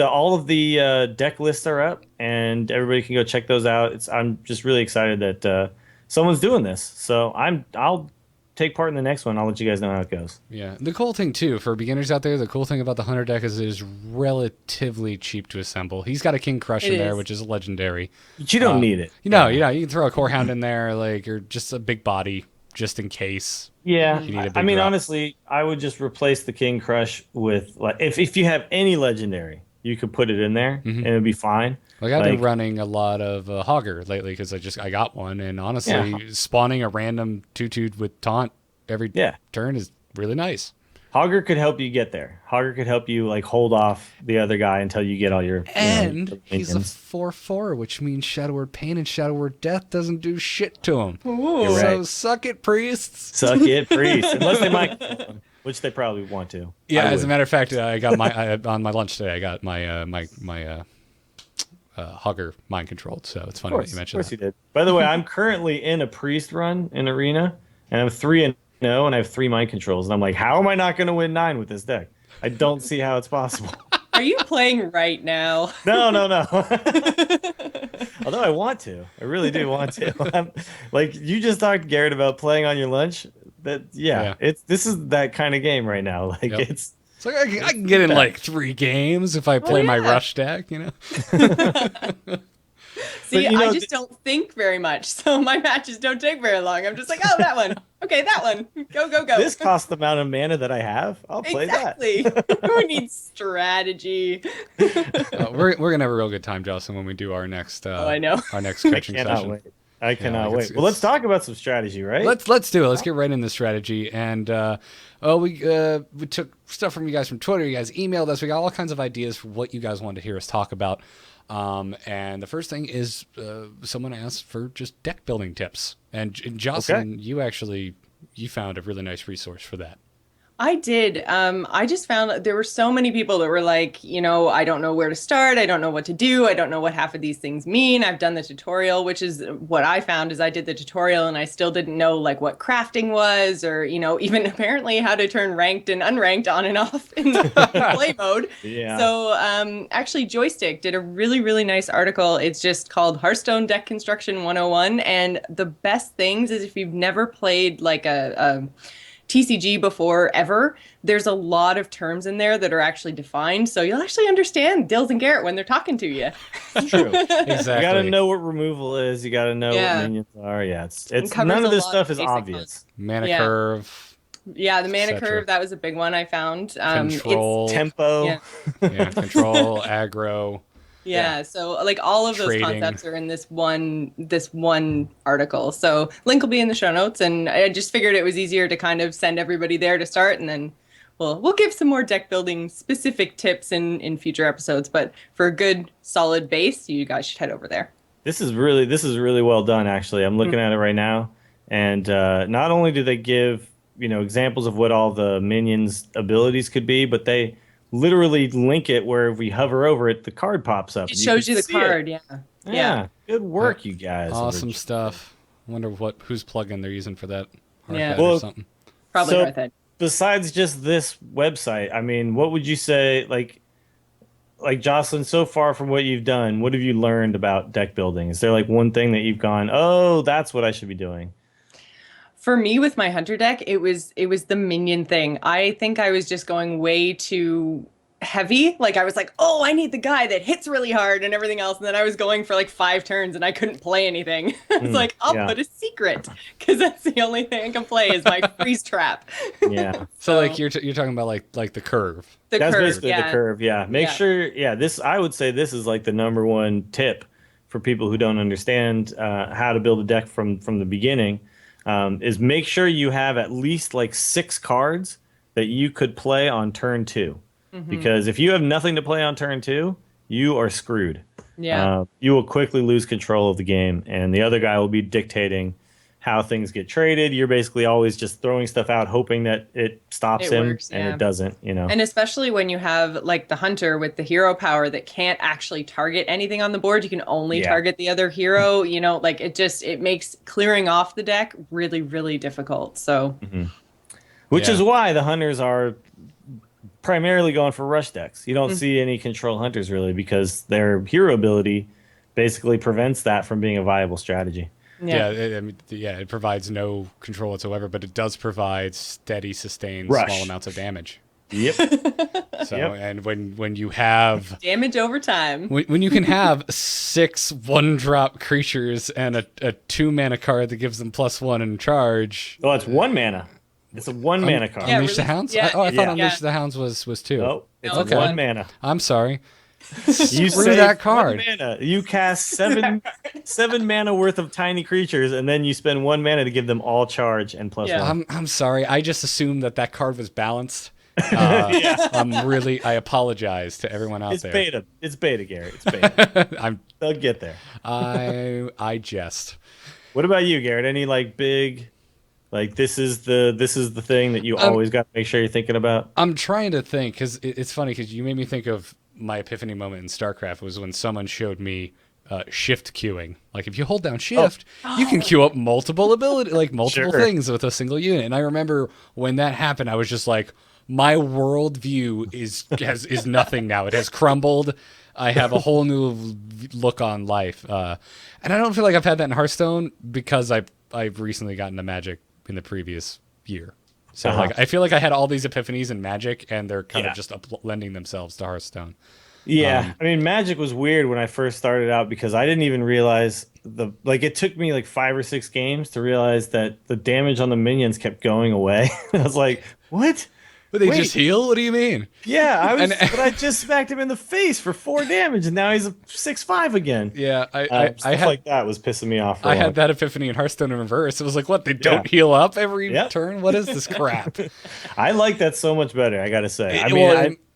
all of the deck lists are up, and everybody can go check those out. I'm just really excited that someone's doing this. So I'll take part in the next one. I'll let you guys know how it goes. Yeah, the cool thing too for beginners out there, the cool thing about the Hunter deck is it is relatively cheap to assemble. He's got a King Crush in there, which is legendary. But you don't need it. You can throw a Core Hound in there, like, or just a big body, just in case. Yeah, You need a big I mean, drop. honestly, I would just replace the King Crush with, like, if you have any legendary, you could put it in there and it'd be fine. Like, I've been running a lot of Hogger lately because I got one, and honestly, spawning a random 2/2 with taunt every turn is really nice. Hogger could help you get there. Hogger could help you, like, hold off the other guy until you get all your And he's a minions. 4/4, which means Shadow Word Pain and Shadow Word Death doesn't do shit to him. Ooh. You're So right. suck it, priests. Suck it, priest. Unless they might, which they probably want to. Yeah, I as a would. matter of fact, I got on my lunch today. I got my Hogger mind controlled. So it's funny that you mentioned Of course that. you did. By the way, I'm currently in a priest run in Arena, and I'm 3-0, and I have 3 mind controls. And I'm like, how am I not going to win 9 with this deck? I don't see how it's possible. Are you playing right now? No. Although I want to. I really do want to. Like, you just talked, Garrett, about playing on your lunch. This is that kind of game right now. Like, Yep. it's... So I can get in like 3 games if I play my rush deck, See, But, I just don't think very much, so my matches don't take very long. I'm just like, oh, that one. Okay, that one. Go. This costs the amount of mana that I have. I'll play Exactly. We need strategy. we're gonna have a real good time, Justin, when we do our next. I know. Our next that. coaching session. I cannot like, wait. Well, let's talk about some strategy, right? Let's do it. Let's get right into strategy. And we took stuff from you guys from Twitter. You guys emailed us. We got all kinds of ideas for what you guys wanted to hear us talk about. And the first thing is someone asked for just deck building tips. And Jocelyn, you actually you found a really nice resource for that. I did. I just found that there were so many people that were like, I don't know where to start. I don't know what to do. I don't know what half of these things mean. I've done the tutorial, which is what I found is I did the tutorial and I still didn't know like what crafting was or, even apparently how to turn ranked and unranked on and off in the play mode. Yeah. So actually Joystick did a really, really nice article. It's just called Hearthstone Deck Construction 101. And the best things is if you've never played like a TCG before ever, there's a lot of terms in there that are actually defined, so you'll actually understand Dills and Garrett when they're talking to you. It's true. Exactly. You gotta know what removal is. You gotta know what minions are. Yeah, it's none of this stuff is obvious. Mana curve. Yeah, the mana etc. curve, that was a big one I found. Control. Tempo. Yeah. Control, aggro. Yeah, so like all of those Trading. concepts are in this one article. So link will be in the show notes, and I just figured it was easier to kind of send everybody there to start, and then we'll give some more deck building specific tips in future episodes. But for a good solid base, you guys should head over there. This is really well done. Actually, I'm looking at it right now, and not only do they give examples of what all the minions' abilities could be, but they literally link it where if we hover over it, the card pops up. It shows you the card, Yeah. Good work, you guys. Awesome stuff. I wonder whose plugin they're using for that. Yeah. Or something. Probably So, Hearthhead. Besides just this website, I mean, what would you say, like Jocelyn, so far from what you've done, what have you learned about deck building? Is there like one thing that you've gone, oh, that's what I should be doing? For me, with my hunter deck, it was the minion thing. I think I was just going way too heavy. Like I was like, oh, I need the guy that hits really hard and everything else. And then I was going for like 5 turns and I couldn't play anything. I was like, I'll put a secret because that's the only thing I can play is my freeze trap. Yeah. So like you're talking about like the curve. That's curve, basically the curve. Yeah. Make sure. Yeah. I would say this is like the number one tip for people who don't understand how to build a deck from the beginning. Is make sure you have at least like 6 cards that you could play on turn 2. Mm-hmm. Because if you have nothing to play on turn 2, you are screwed. Yeah. You will quickly lose control of the game, and the other guy will be dictating how things get traded. You're basically always just throwing stuff out, hoping that it stops him, works, and it doesn't, And especially when you have like the hunter with the hero power that can't actually target anything on the board, you can only target the other hero, like it makes clearing off the deck really, really difficult. So, Which is why the hunters are primarily going for rush decks. You don't see any control hunters really because their hero ability basically prevents that from being a viable strategy. It provides no control whatsoever, but it does provide steady, sustained, small amounts of damage. Yep. So, and when you have damage over time, when you can have 6 1-drop creatures and a 2 mana card that gives them +1 in charge. Oh, it's 1 mana. It's a 1 mana card. Unleash the Hounds? Yeah, I thought Unleash the Hounds was 2. Oh, it's No, 1 mana. I'm sorry. You Screw save that card. 1 mana. You cast 7 mana worth of tiny creatures, and then you spend 1 mana to give them all charge and +1. I'm sorry. I just assumed that card was balanced. I apologize to everyone out there. It's beta, Garrett. It's beta. They'll get there. I jest. What about you, Garrett? Any like big, like this is the thing that you always got to make sure you're thinking about? I'm trying to think because it's funny because you made me think of my epiphany moment in StarCraft was when someone showed me shift queuing. Like if you hold down shift, you can queue up multiple things with a single unit. And I remember when that happened, I was just like, my worldview is nothing now. It has crumbled. I have a whole new look on life. And I don't feel like I've had that in Hearthstone because I've recently gotten to Magic in the previous year. So I feel like I had all these epiphanies in Magic, and they're kind of just lending themselves to Hearthstone. Yeah, I mean, Magic was weird when I first started out because I didn't even realize it took me like 5 or 6 games to realize that the damage on the minions kept going away. I was like, what? But they just heal? What do you mean? Yeah, but I just smacked him in the face for 4 damage, and now he's a 6/5 again. Yeah, stuff like that was pissing me off. I had that epiphany in Hearthstone in reverse. It was like, what? They don't heal up every turn? What is this crap? I like that so much better. I gotta say.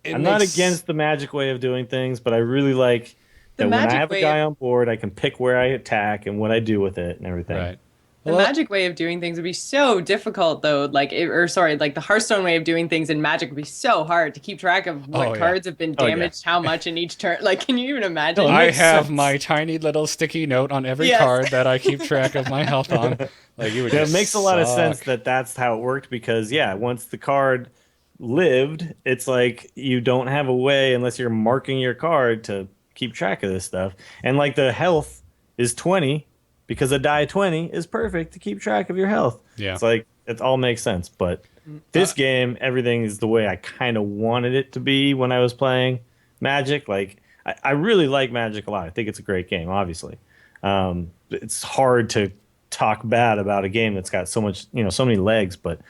I'm not against the Magic way of doing things, but I really like that when I have a guy on board, I can pick where I attack and what I do with it and everything. Right. The Magic way of doing things would be so difficult, though. Like the Hearthstone way of doing things in Magic would be so hard to keep track of what cards have been damaged, how much in each turn. Like, can you even imagine? I have my tiny little sticky note on every card that I keep track of my health on. Like, it would it makes a lot of sense that that's how it worked because, once the card lived, it's like you don't have a way unless you're marking your card to keep track of this stuff. And like the health is 20 because a die 20 is perfect to keep track of your health. Yeah. It's like it all makes sense. But this game, everything is the way I kind of wanted it to be when I was playing Magic. Like I really like Magic a lot. I think it's a great game, obviously. It's hard to talk bad about a game that's got so much, so many legs, but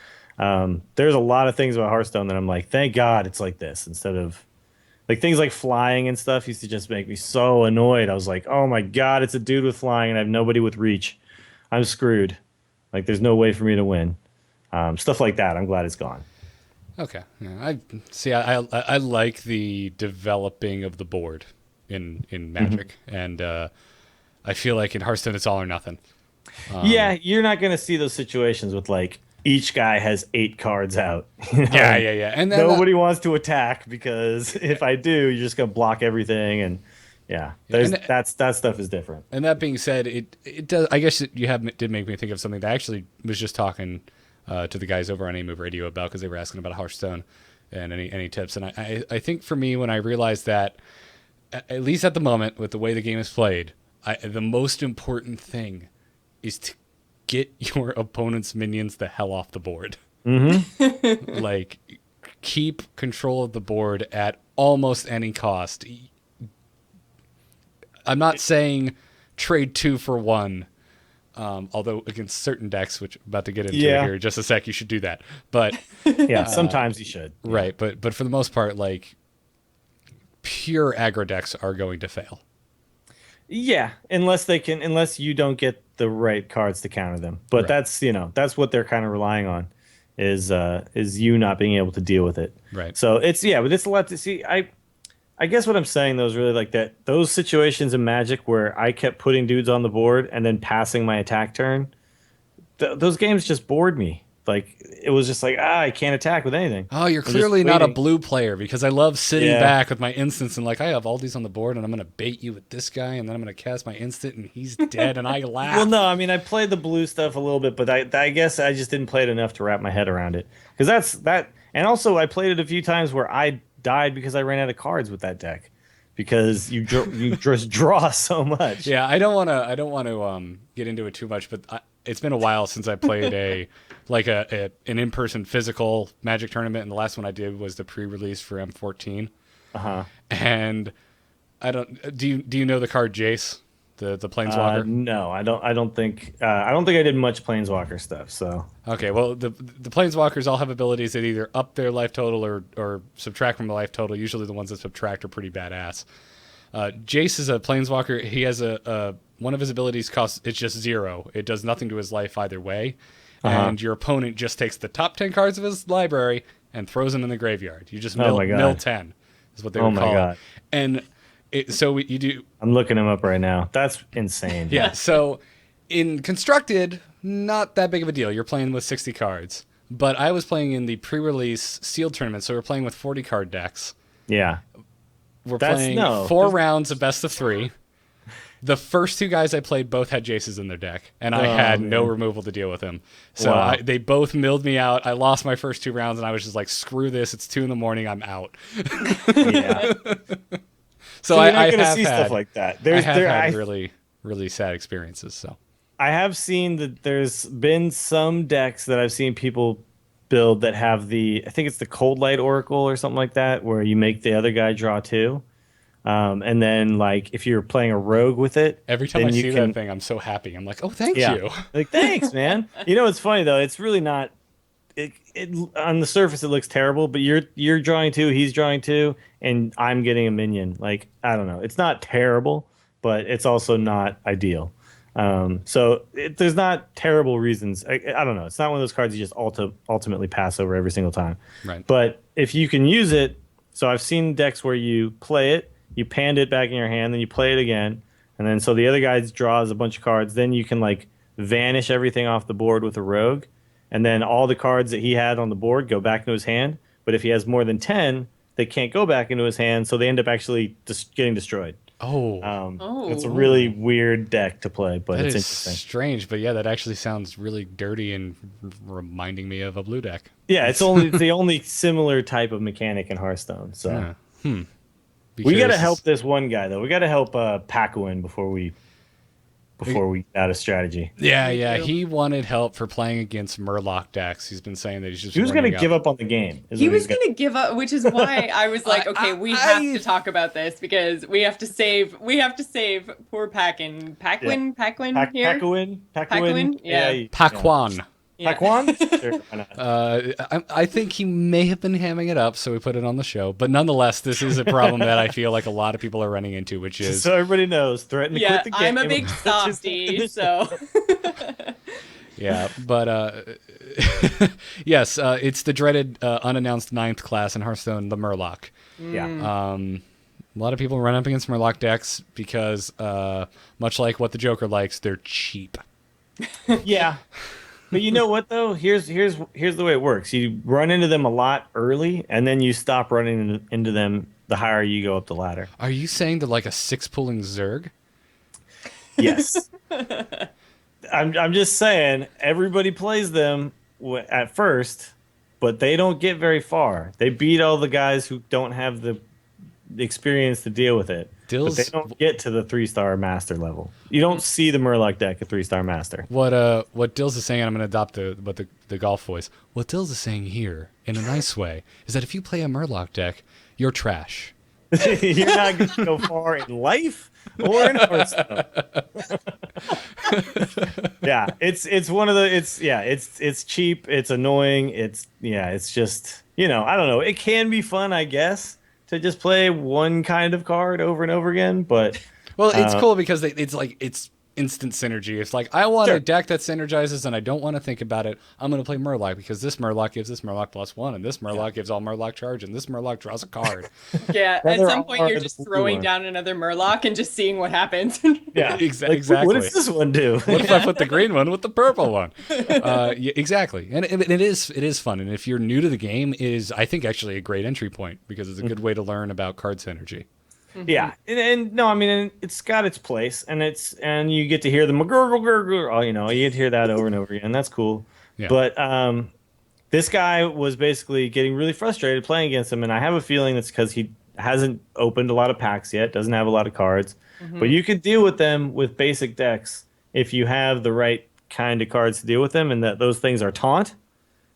there's a lot of things about Hearthstone that I'm like, thank God it's like this instead of like things like flying and stuff used to just make me so annoyed. I was like, oh my God, it's a dude with flying and I have nobody with reach. I'm screwed. Like there's no way for me to win. Stuff like that. I'm glad it's gone. Okay. Yeah, I like the developing of the board in Magic. And I feel like in Hearthstone it's all or nothing. You're not going to see those situations with like each guy has 8 cards out. Yeah. And then nobody wants to attack because if I do, you're just going to block everything. And that stuff is different. And that being said, it does. I guess did make me think of something that I actually was just talking to the guys over on A-Move Radio about because they were asking about Hearthstone and any tips. And I think for me, when I realized that, at least at the moment, with the way the game is played, the most important thing is to get your opponent's minions the hell off the board. Mm-hmm. Like, keep control of the board at almost any cost. I'm not saying trade 2 for 1, although against certain decks, which I'm about to get into here in just a sec, you should do that. But sometimes you should. Right, but for the most part, like, pure aggro decks are going to fail. Yeah, unless you don't get the right cards to counter them. But that's what they're kind of relying on is you not being able to deal with it. Right. So but it's a lot to see. I guess what I'm saying though is really like that those situations in Magic where I kept putting dudes on the board and then passing my attack turn, those games just bored me. Like it was just like I can't attack with anything. Oh, you're clearly not a blue player because I love sitting back with my instants and like I have all these on the board and I'm gonna bait you with this guy and then I'm gonna cast my instant and he's dead and I laugh. Well, no, I mean I played the blue stuff a little bit, but I guess I just didn't play it enough to wrap my head around it because that's that. And also I played it a few times where I died because I ran out of cards with that deck because you just draw so much. Yeah, I don't want to get into it too much, but it's been a while since I played an in-person physical Magic tournament, and the last one I did was the pre-release for M14. And do you know the card Jace, the Planeswalker? No, I don't think I did much Planeswalker stuff. So okay, well the Planeswalkers all have abilities that either up their life total or subtract from the life total. Usually the ones that subtract are pretty badass. Jace is a Planeswalker. He has one of his abilities costs it's just 0. It does nothing to his life either way. And your opponent just takes the top 10 cards of his library and throws them in the graveyard. You just mill 10 is what they would call it. God. And you do. I'm looking him up right now. That's insane. Yeah. So in Constructed, not that big of a deal. You're playing with 60 cards. But I was playing in the pre-release sealed tournament, so we're playing with 40 card decks. Yeah. We're playing 4 rounds of best of 3. The first 2 guys I played both had Jaces in their deck, and I had no removal to deal with him. So they both milled me out. I lost my first 2 rounds, and I was just like, screw this. It's 2 a.m. I'm out. Yeah. So you're not I going to have see had, stuff like that. I have had really, really sad experiences. So I have seen that there's been some decks that I've seen people build that have I think it's the Cold Light Oracle or something like that, where you make the other guy draw 2. And then, like, if you're playing a rogue with it, every time I see that thing, I'm so happy. I'm like, oh, thank you. Like, thanks, man. You know, it's funny though. It's really not. It on the surface it looks terrible, but you're drawing 2, he's drawing 2, and I'm getting a minion. Like, I don't know. It's not terrible, but it's also not ideal. So there's not terrible reasons. I don't know. It's not one of those cards you just ultimately pass over every single time. Right. But if you can use it, so I've seen decks where you play it. You panned it back in your hand, then you play it again, and then so the other guy draws a bunch of cards. Then you can like vanish everything off the board with a rogue, and then all the cards that he had on the board go back into his hand. But if he has more than 10, they can't go back into his hand, so they end up actually just getting destroyed. It's a really weird deck to play, but That it's is interesting. strange, but yeah, that actually sounds really dirty and reminding me of a blue deck. Yeah, it's the only similar type of mechanic in Hearthstone. So Yeah. we got to help this one guy though. We got to help Pakuin before we get out of strategy. Yeah. He wanted help for playing against Murloc decks. He's been saying that he's just. He was going to running give out. up on the game. He was going to give up, which is why I was like, okay, we have to talk about this because we have to save poor Paquin. Paquin here? Pakuin? Yeah. Pakwan. Yeah. Pakuan? Sure, why not? I think he may have been hamming it up, so we put it on the show. But nonetheless, this is a problem that I feel like a lot of people are running into, which is So everybody knows, threaten to quit the game. I'm a big softie, so. yeah. But yes, it's the dreaded unannounced 9th class in Hearthstone, the Murloc. Yeah. A lot of people run up against Murloc decks because, much like what the Joker likes, they're cheap. Yeah. But you know what though? Here's the way it works. You run into them a lot early, and then you stop running into them the higher you go up the ladder. Are you saying they're like a 6-pulling Zerg? Yes. I'm just saying everybody plays them at first, but they don't get very far. They beat all the guys who don't have the experience to deal with it. But they don't get to the 3-star master level. You don't see the Murloc deck at 3-star master. What Dills is saying, and I'm going to adopt the golf voice. What Dills is saying here, in a nice way, is that if you play a Murloc deck, you're trash. You're not going to go far in life or in Hearthstone. Yeah, it's one of the it's cheap, it's annoying, it's just I don't know. It can be fun, I guess, to just play one kind of card over and over again, but it's cool because it's instant synergy. It's like, I want a deck that synergizes and I don't want to think about it. I'm going to play Murloc because this Murloc gives this Murloc +1 and this Murloc gives all Murloc charge and this Murloc draws a card. Yeah, at some point you're just throwing down another Murloc and just seeing what happens. Yeah, exactly. What does this one do? What if I put the green one with the purple one? Yeah, exactly. And it is fun. And if you're new to the game, it is, I think, actually a great entry point because it's a good way to learn about card synergy. Yeah, and no, I mean, it's got its place, and you get to hear the gurgle, you get to hear that over and over again. That's cool. Yeah. But this guy was basically getting really frustrated playing against him, and I have a feeling it's because he hasn't opened a lot of packs yet, doesn't have a lot of cards. But you could deal with them with basic decks if you have the right kind of cards to deal with them, and that those things are Taunt,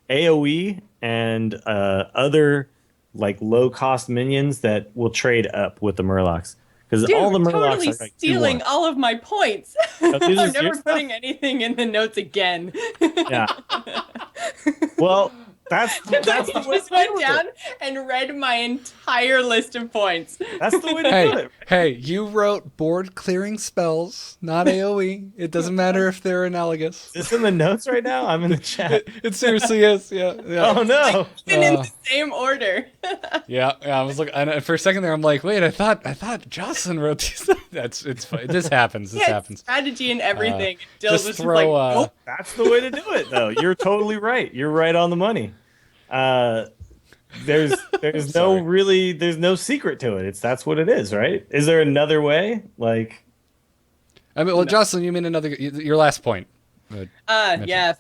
AoE, and other like low cost minions that will trade up with the Murlocs, because all the Murlocs totally are like stealing all of my points. Oh, I'm never putting anything in the notes again. Yeah. Well, that's I the way just to went do down it. and read my entire list of points. That's the way to do it. Hey, you wrote board clearing spells, not AoE. It doesn't matter if they're analogous. Is this in the notes right now? I'm in the chat. It seriously is. Yeah. Oh no. Even in the same order. Yeah. I was looking, and for a second there, I'm like, wait, I thought Jocelyn wrote these. It's fine. This happens. This happens. Strategy and everything. Jill just was throw. like, nope. That's the way to do it, though. You're totally right. You're right on the money. There's no secret to it. That's what it is, right? Is there another way? Like, I mean, well, Jocelyn, you mean your last point?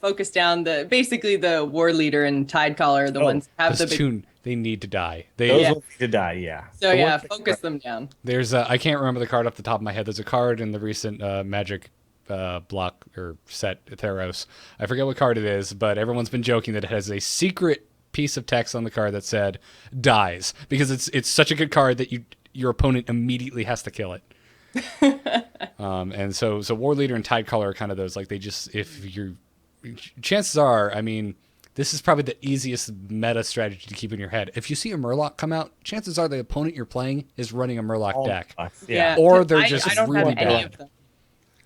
Focus down basically the war leader and tide caller, the ones that have the big. They need to die. Those will need to die. Yeah. So focus them down. There's I can't remember the card off the top of my head. There's a card in the recent Magic block or set Theros. I forget what card it is, but everyone's been joking that it has a secret piece of text on the card that said dies, because it's such a good card that your opponent immediately has to kill it. And so War Leader and Tide Caller are kind of those, like, they just, chances are, I mean, this is probably the easiest meta strategy to keep in your head. If you see a Murloc come out, chances are the opponent you're playing is running a Murloc deck. Yeah. Or they're just I don't really have any bad of them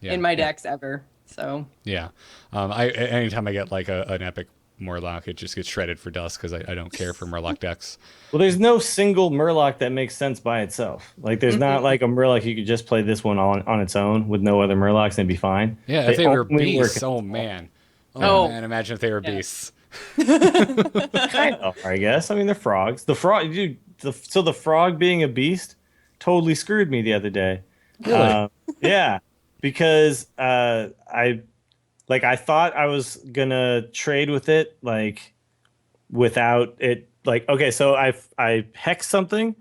in my decks ever. So yeah. Anytime I get like an epic Murloc. It just gets shredded for dust because I don't care for Murloc decks. Well, there's no single Murloc that makes sense by itself. Like, there's not like a Murloc you could just play this one on its own with no other Murlocs and be fine. Yeah, if they were only work beasts, oh man. Oh. Man, imagine if they were beasts. kind of, I guess. I mean, they're frogs. The frog, dude. So the frog being a beast totally screwed me the other day. Really? Yeah, because I thought I was gonna trade with it like without it. Like, okay, so I hexed something.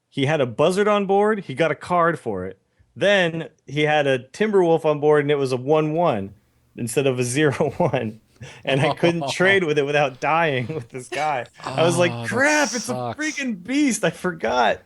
He had a buzzard on board. He got a card for it. Then he had a Timberwolf on board, and it was a 1/1 instead of a 0/1. And I couldn't trade with it without dying with this guy. I was like, crap, it's a freaking beast. I forgot.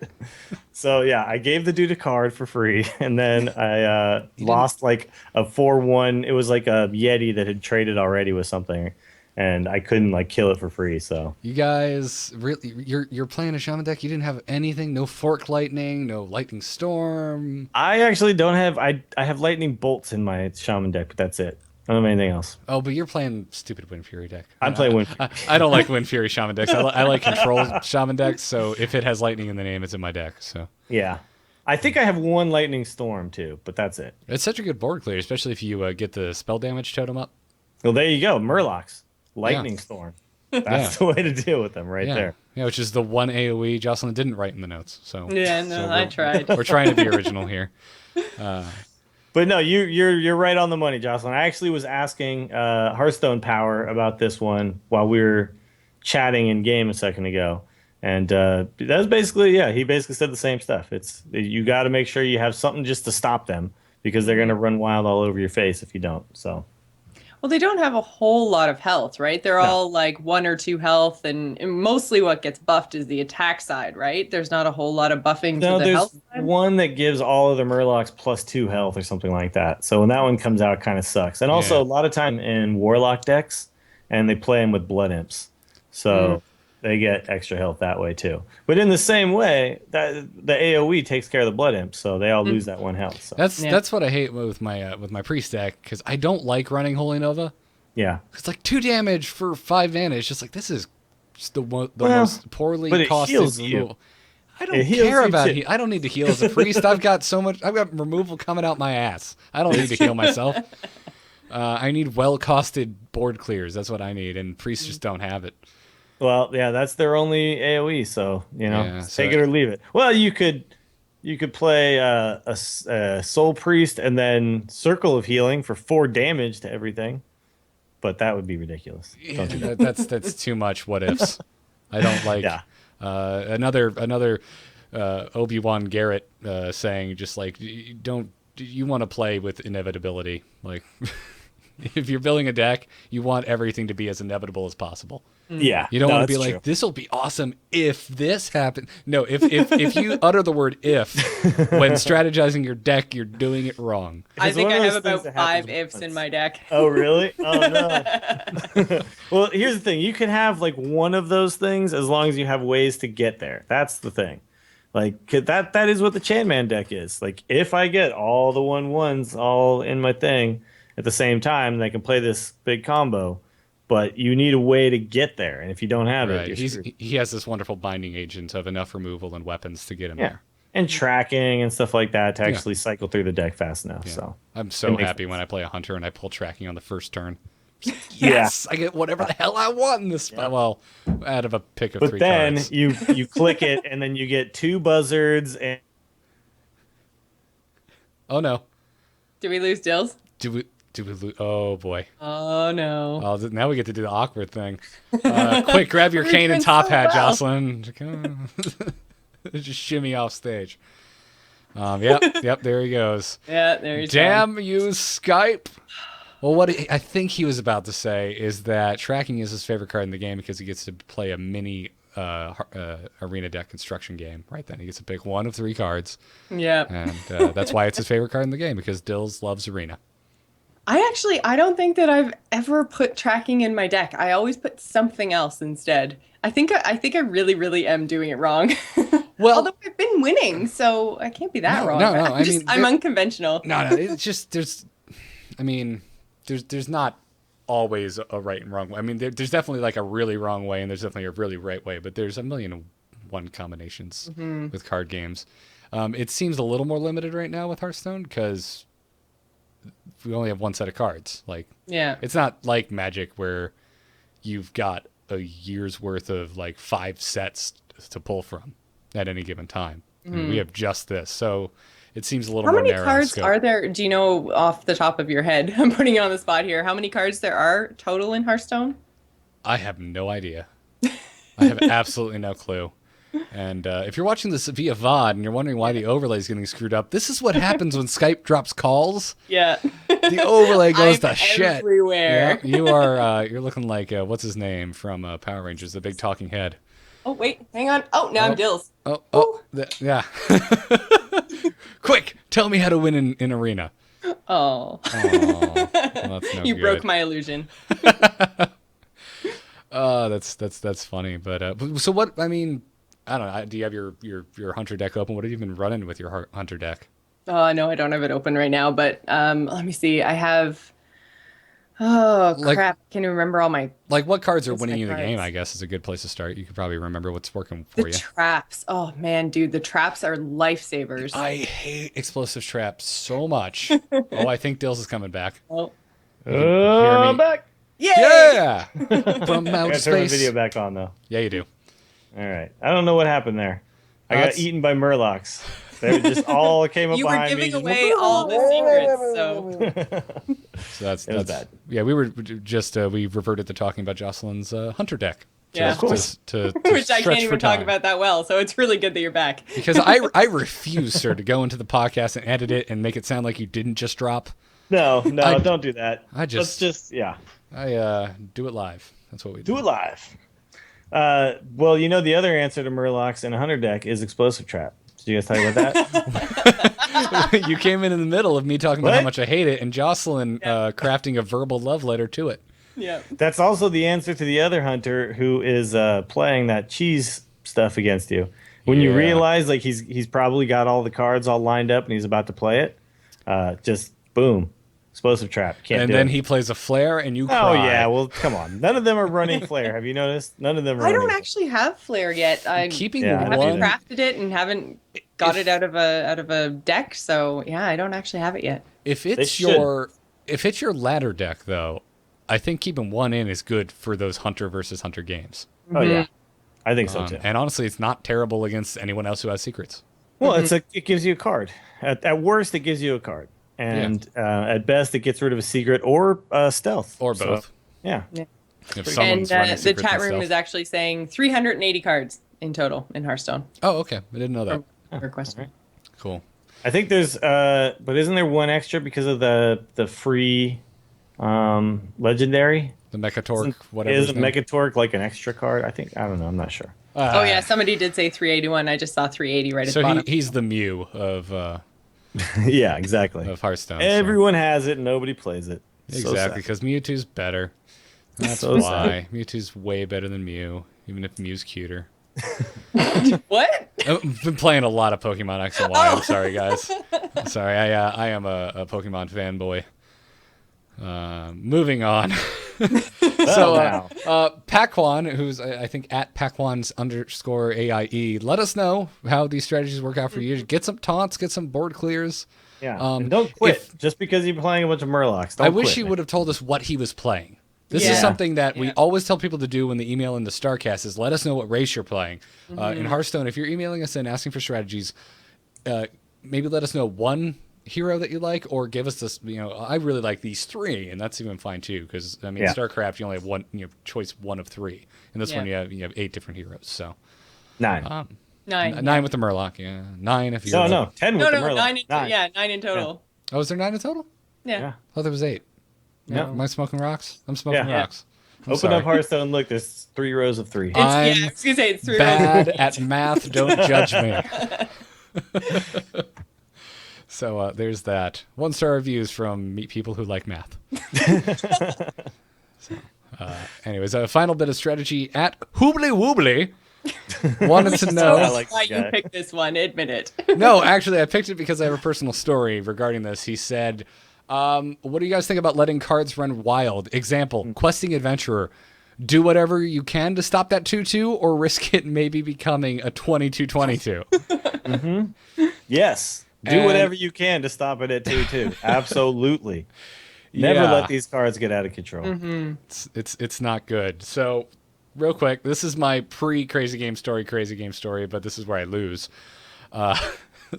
So, yeah, I gave the dude a card for free. And then I lost like a 4/1. It was like a Yeti that had traded already with something. And I couldn't like kill it for free. So you guys really, you're playing a shaman deck. You didn't have anything, no fork lightning, no lightning storm. I actually don't have. I have lightning bolts in my shaman deck, but that's it. I don't have anything else. Oh, but you're playing stupid Wind Fury deck. I'm playing Wind Fury. I don't like Wind Fury shaman decks. I like control shaman decks. So if it has lightning in the name, it's in my deck. So yeah, I think I have one lightning storm too, but that's it. It's such a good board clear, especially if you get the spell damage totem up. Well, there you go, Murlocs. Lightning Storm. That's the way to deal with them right there. Yeah, which is the one AoE Jocelyn didn't write in the notes. So Yeah, no, I tried. We're trying to be original here. But no, you're right on the money, Jocelyn. I actually was asking Hearthstone Power about this one while we were chatting in game a second ago, and that was basically he basically said the same stuff. It's you got to make sure you have something just to stop them because they're gonna run wild all over your face if you don't. So. Well, they don't have a whole lot of health, right? They're all like 1 or 2 health, and mostly what gets buffed is the attack side, right? There's not a whole lot of buffing to the health side. There's one that gives all of the Murlocs +2 health or something like that. So when that one comes out, it kind of sucks. And also a lot of time in Warlock decks, and they play them with Blood Imps. So they get extra health that way too. But in the same way, that the AoE takes care of the Blood Imps, so they all lose that 1 health. So. That's what I hate with my priest deck, because I don't like running Holy Nova. Yeah, it's like 2 damage for 5 mana. It's just like this is just the most poorly costed rule. I don't care about heal. I don't need to heal as a priest. I've got removal coming out my ass. I don't need to heal myself. I need well-costed board clears. That's what I need, and priests just don't have it. Well, yeah, that's their only AoE, so take it or leave it. Well, you could play a Soul Priest and then Circle of Healing for 4 damage to everything, but that would be ridiculous. That's too much what ifs. I don't like another Obi-Wan Garrett saying just like you want to play with inevitability. Like if you're building a deck, you want everything to be as inevitable as possible. Yeah, you don't want to be like, this will be awesome if this happens. No, if you utter the word "if" when strategizing your deck, you're doing it wrong. I think I have about 5 ifs in my deck. Oh, really? Oh no. Well, here's the thing: you can have like one of those things as long as you have ways to get there. That's the thing. Like that is what the Chanman deck is. Like if I get all the 1/1s all in my thing at the same time, then I can play this big combo. But you need a way to get there, and if you don't have it, you're screwed. He has this wonderful binding agent of enough removal and weapons to get him there. And tracking and stuff like that to actually cycle through the deck fast enough. Yeah. So I'm so happy when I play a hunter and I pull tracking on the first turn. Yes, I get whatever the hell I want in this spot. Well, out of a pick of 3 cards. But then you click it, and then you get 2 buzzards. And oh no! Do we lose Dills? Do we lose? Oh boy! Oh no! Oh, now we get to do the awkward thing. Quick, grab your cane and top hat, Jocelyn. Just shimmy off stage. Yep. There he goes. Yeah, there he's Damn you, Skype. Well, what I think he was about to say is that tracking is his favorite card in the game because he gets to play a mini arena deck construction game. Right then, he gets to pick 1 of 3 cards. Yeah, and that's why it's his favorite card in the game because Dills loves arena. I don't think that I've ever put tracking in my deck. I always put something else instead. I think I really, really am doing it wrong. Well, although I've been winning, so I can't be that wrong. No. I'm unconventional. No. It's just there's not always a right and wrong way. I mean, there's definitely like a really wrong way, and there's definitely a really right way. But there's a million and one combinations with card games. It seems a little more limited right now with Hearthstone because we only have one set of cards. Like, it's not like Magic where you've got a year's worth of like 5 sets to pull from at any given time. I mean, we have just this, so it seems a little more narrow. How many cards are there? Do you know off the top of your head? I'm putting you on the spot here. How many cards there are total in Hearthstone? I have no idea. I have absolutely no clue. And if you're watching this via VOD and you're wondering why the overlay is getting screwed up, this is what happens when Skype drops calls. Yeah. The overlay goes to shit. Everywhere. Yeah, you're looking like, what's his name from Power Rangers, the big talking head. Oh, wait, hang on. Oh, now I'm Dills. Yeah. Quick, tell me how to win in Arena. Oh. Well, that's no You good. broke my illusion. That's funny. But so what? I mean, I don't know. Do you have your hunter deck open? What have you been running with your hunter deck? Oh, no, I don't have it open right now. But let me see. I have. Oh, crap. Can you remember all my. Like, what cards are winning you the cards. game, I guess, is a good place to start. You could probably remember what's working for The you. traps. Oh, man, dude. The traps are lifesavers. I hate explosive traps so much. Oh, I think Dills is coming back. Oh. Hear me? Back. Yay! Yeah! From I outer gotta turn my space. video back on though. Yeah, you do. All right. I don't know what happened there. I got That's- eaten by murlocs. They just all came up You were behind me. giving just away all the secrets, so. So that's bad. Yeah, we were just we reverted to talking about Jocelyn's hunter deck. Yeah. Just Of course. To Which I stretch can't for even talk time. about that well, so it's really good that you're back. Because I refuse, sir, to go into the podcast and edit it and make it sound like you didn't just drop. No, I- don't do that. Let's yeah. I do it live. That's what we do. Do it live. Well, you know the other answer to murlocs in a hunter deck is explosive trap. Did you guys talk about that? You came in the middle of me talking about how What? much I hate it, and Jocelyn crafting a verbal love letter to it. Yeah. That's also the answer to the other hunter who is playing that cheese stuff against you. When you Yeah. realize like he's probably got all the cards all lined up and he's about to play it, just boom, explosive trap. Can't And do then it. he plays a flare, and you Oh cry. yeah, well come on. None of them are running flare. Have you noticed? None of them are I running. don't actually have Flare yet. I Keeping Yeah, I haven't didn't. one. crafted it and haven't got it out of a deck, so yeah, I don't actually have it yet. If it's should. your ladder deck, though, I think keeping one in is good for those hunter versus hunter games. Oh yeah, I think so too. And honestly, it's not terrible against anyone else who has secrets. Well, it gives you a card. At worst, it gives you a card, and at best, it gets rid of a secret or stealth Or So, both. yeah. If And someone's running the secrets chat and room stealth. is actually saying 380 cards in total in Hearthstone. Oh, okay. I didn't know that. Request. Cool. I think there's but isn't there one extra because of the free legendary? The Mechatork, whatever. his Isn't name. Megatork like an extra card? I don't know. I'm not sure. Oh yeah, somebody did say 381. I just saw 380 right at the So bottom. he's the Mew of Yeah, exactly. Hearthstone. so- Everyone has it, and nobody plays it. So Exactly, sad. because Mewtwo's better. That's So why. Mewtwo's way better than Mew, even if Mew's cuter. What? I've been playing a lot of Pokemon X and Y. I'm sorry, guys. I'm sorry. I am a Pokemon fanboy. Moving on. Wow. Pakwan, who's I think at Pakwan's _ AIE, let us know how these strategies work out for you. Get some taunts, get some board clears. Yeah. And don't quit just because you're playing a bunch of Murlocs. Don't I wish quit, he man. would have told us what he was playing. This is Yeah. something that we always tell people to do when they email in the StarCast is let us know what race you're playing. In Hearthstone, if you're emailing us and asking for strategies, maybe let us know one hero that you like or give us this, I really like these 3, and that's even fine too, because, I mean, Yeah. StarCraft, you only have one, choice 1 of 3. In this one, you have 8 different heroes, so. 9. 9. 9 with the Murloc, yeah. 9 if you're... No, 10 with No, the no, Murloc. 9 in total. Oh, is there 9 in total? Yeah. Yeah. I thought there was 8. No. Am I smoking rocks? I'm smoking Yeah. rocks. I'm Open sorry. up Hearthstone. Look, there's 3 rows of 3. Yeah, I I'm was gonna say it's 3 bad rows. at math. Don't judge me. So there's that. 1-star reviews from people who like math. Anyways, a final bit of strategy at Hoobly Woobly. Wanted to I know. like Why this you guy. picked this one? Admit it. No, actually, I picked it because I have a personal story regarding this. He said, What do you guys think about letting cards run wild? Example, questing adventurer. Do whatever you can to stop that 2-2 or risk it maybe becoming a 22-22. Yes. Do whatever you can to stop it at 2-2. Absolutely. Never let these cards get out of control. It's not good. So, real quick, this is my pre-crazy game story, but this is where I lose.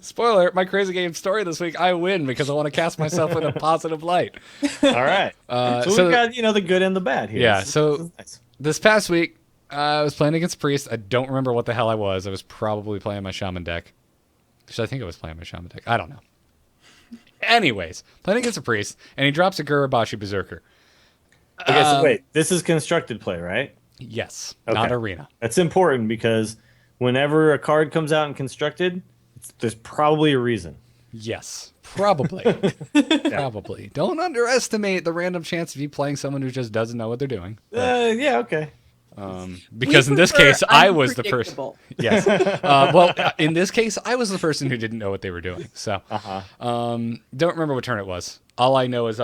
Spoiler, my crazy game story this week, I win because I want to cast myself in a positive light. All right. So we've got, the good and the bad here. Yeah, This so is nice. this past week, I was playing against Priest. I don't remember what the hell I was. I was probably playing my Shaman deck. Actually, I think I was playing my Shaman deck. I don't know. Anyways, playing against a Priest, and he drops a Gurubashi Berserker. Okay, so wait. This is constructed play, right? Yes, Okay. not arena. That's important because whenever a card comes out in constructed, there's probably a reason. Yes, probably. Probably. Don't underestimate the random chance of you playing someone who just doesn't know what they're doing. Yeah, okay. Because in this case, I was the person. Unpredictable. Yes. In this case, I was the person who didn't know what they were doing. So, don't remember what turn it was. All I know is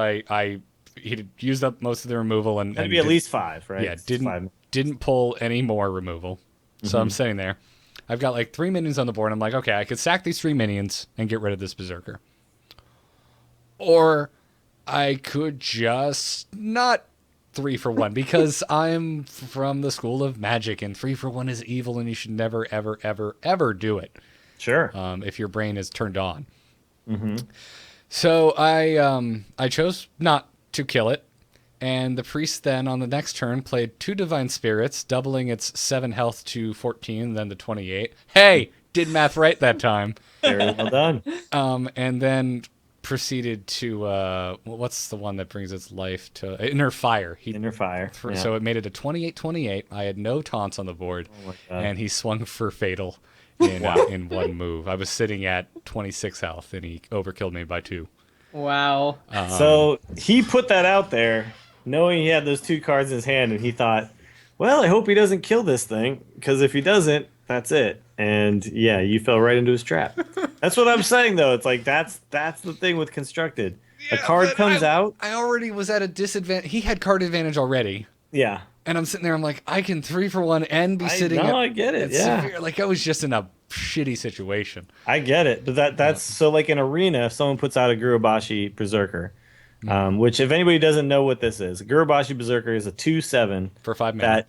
he used up most of the removal and That'd be at least 5, right? Yeah, It's 5. didn't pull any more removal. So I'm sitting there. I've got like 3 minions on the board. I'm like, okay, I could sack these 3 minions and get rid of this Berserker. Or I could just not 3 for 1 because I'm from the school of magic and 3 for 1 is evil and you should never, ever, ever, ever do it. Sure. If your brain is turned on. So I chose not to kill it. And the priest then on the next turn played 2 Divine Spirits, doubling its 7 health to 14, then to 28. Hey, did math right that time. Very well done. And then proceeded to, what's the one that brings its life to? Inner Fire. Inner Fire. Yeah. So it made it a 28-28. I had no taunts on the board. Oh my God. And he swung for Fatal in one move. I was sitting at 26 health, and he overkilled me by 2. Wow. So he put that out there knowing he had those 2 cards in his hand, and he thought, well, I hope he doesn't kill this thing, because if he doesn't, that's it. And yeah, you fell right into his trap. That's what I'm saying, though. It's like that's the thing with constructed. A card comes out. I already was at a disadvantage. He had card advantage already. Yeah. And I'm sitting there, I'm like, I can 3 for 1 and be sitting No, I get it. Yeah. severe. Like, I was just in a shitty situation. I get it. But that's so like in arena, if someone puts out a Gurubashi Berserker, which if anybody doesn't know what this is, a Gurubashi Berserker is a 2/7 For 5 mana.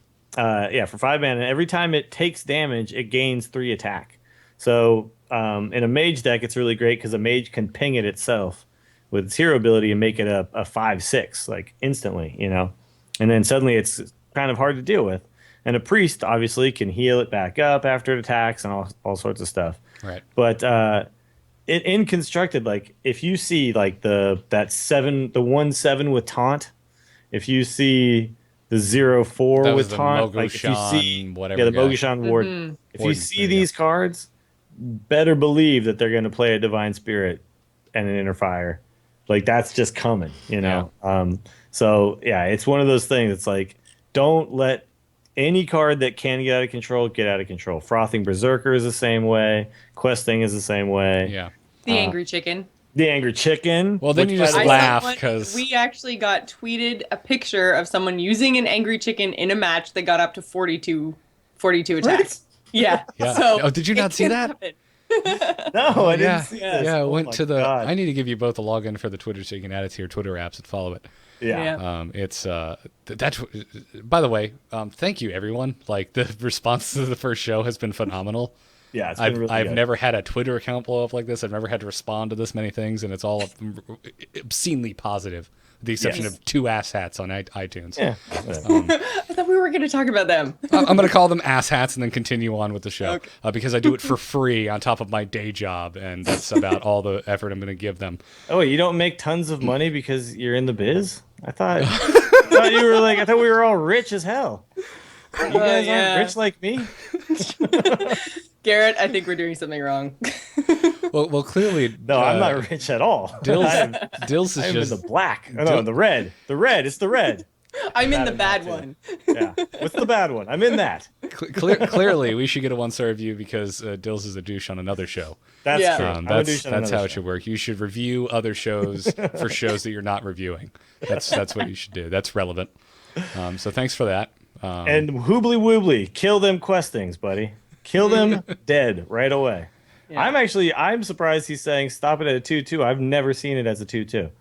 for 5 mana. Every time it takes damage, it gains 3 attack. So in a mage deck, it's really great because a mage can ping it itself with its hero ability and make it a 5/6 like instantly, and then suddenly it's kind of hard to deal with. And a priest obviously can heal it back up after it attacks and all sorts of stuff. Right. But in constructed, like if you see like the 1/7 with taunt, if you see the 0/4 That was with the taunt, like if you Mogushan, see whatever the guy. Mogushan Ward, if you Warden, see there you these cards, better believe that they're going to play a Divine Spirit and an Inner Fire. Like that's just coming, So yeah, it's one of those things. It's like don't let any card that can get out of control. Frothing Berserker is the same way. Questing is the same way. Yeah. The Angry Chicken. The Angry Chicken. Well, then which, you by just the way- laugh Someone- because we actually got tweeted a picture of someone using an Angry Chicken in a match that got up to 42 attacks. Yeah. Yeah. So Oh, did you not it see can that? happen. No, I didn't yeah, see this. yeah. I Oh went my to the. God. I need to give you both a login for the Twitter so you can add it to your Twitter apps and follow it. Yeah. It's that's. By the way, thank you everyone. Like the response to the first show has been phenomenal. Yeah, it's been really I've good. never had a Twitter account blow up like this. I've never had to respond to this many things, and it's all obscenely positive, with the exception Yes. of 2 asshats on iTunes. Yeah. I thought we were going to talk about them. I'm going to call them asshats and then continue on with the show Okay. because I do it for free on top of my day job, and that's about all the effort I'm going to give them. Oh, wait, you don't make tons of money because you're in the biz? I thought you were like I thought we were all rich as hell. You guys yeah. aren't rich like me? Garrett, I think we're doing something wrong. Well, clearly, No, I'm not rich at all. Dills is I'm in just the black. Oh, no, the red. The red. It's the red. I'm in the Bad bad enough, one. Yeah. What's the bad one? I'm in that. Clearly, we should get a 1-star review because Dills is a douche on another show. That's Yeah. true. I'm a That's douche on how another it show. should work. You should review other shows for shows that you're not reviewing. That's what you should do. That's relevant. So thanks for that. And Hoobly Woobly, kill them questings, buddy. Kill them dead right away. Yeah. I'm surprised he's saying stop it at a 2-2. I've never seen it as a 2-2.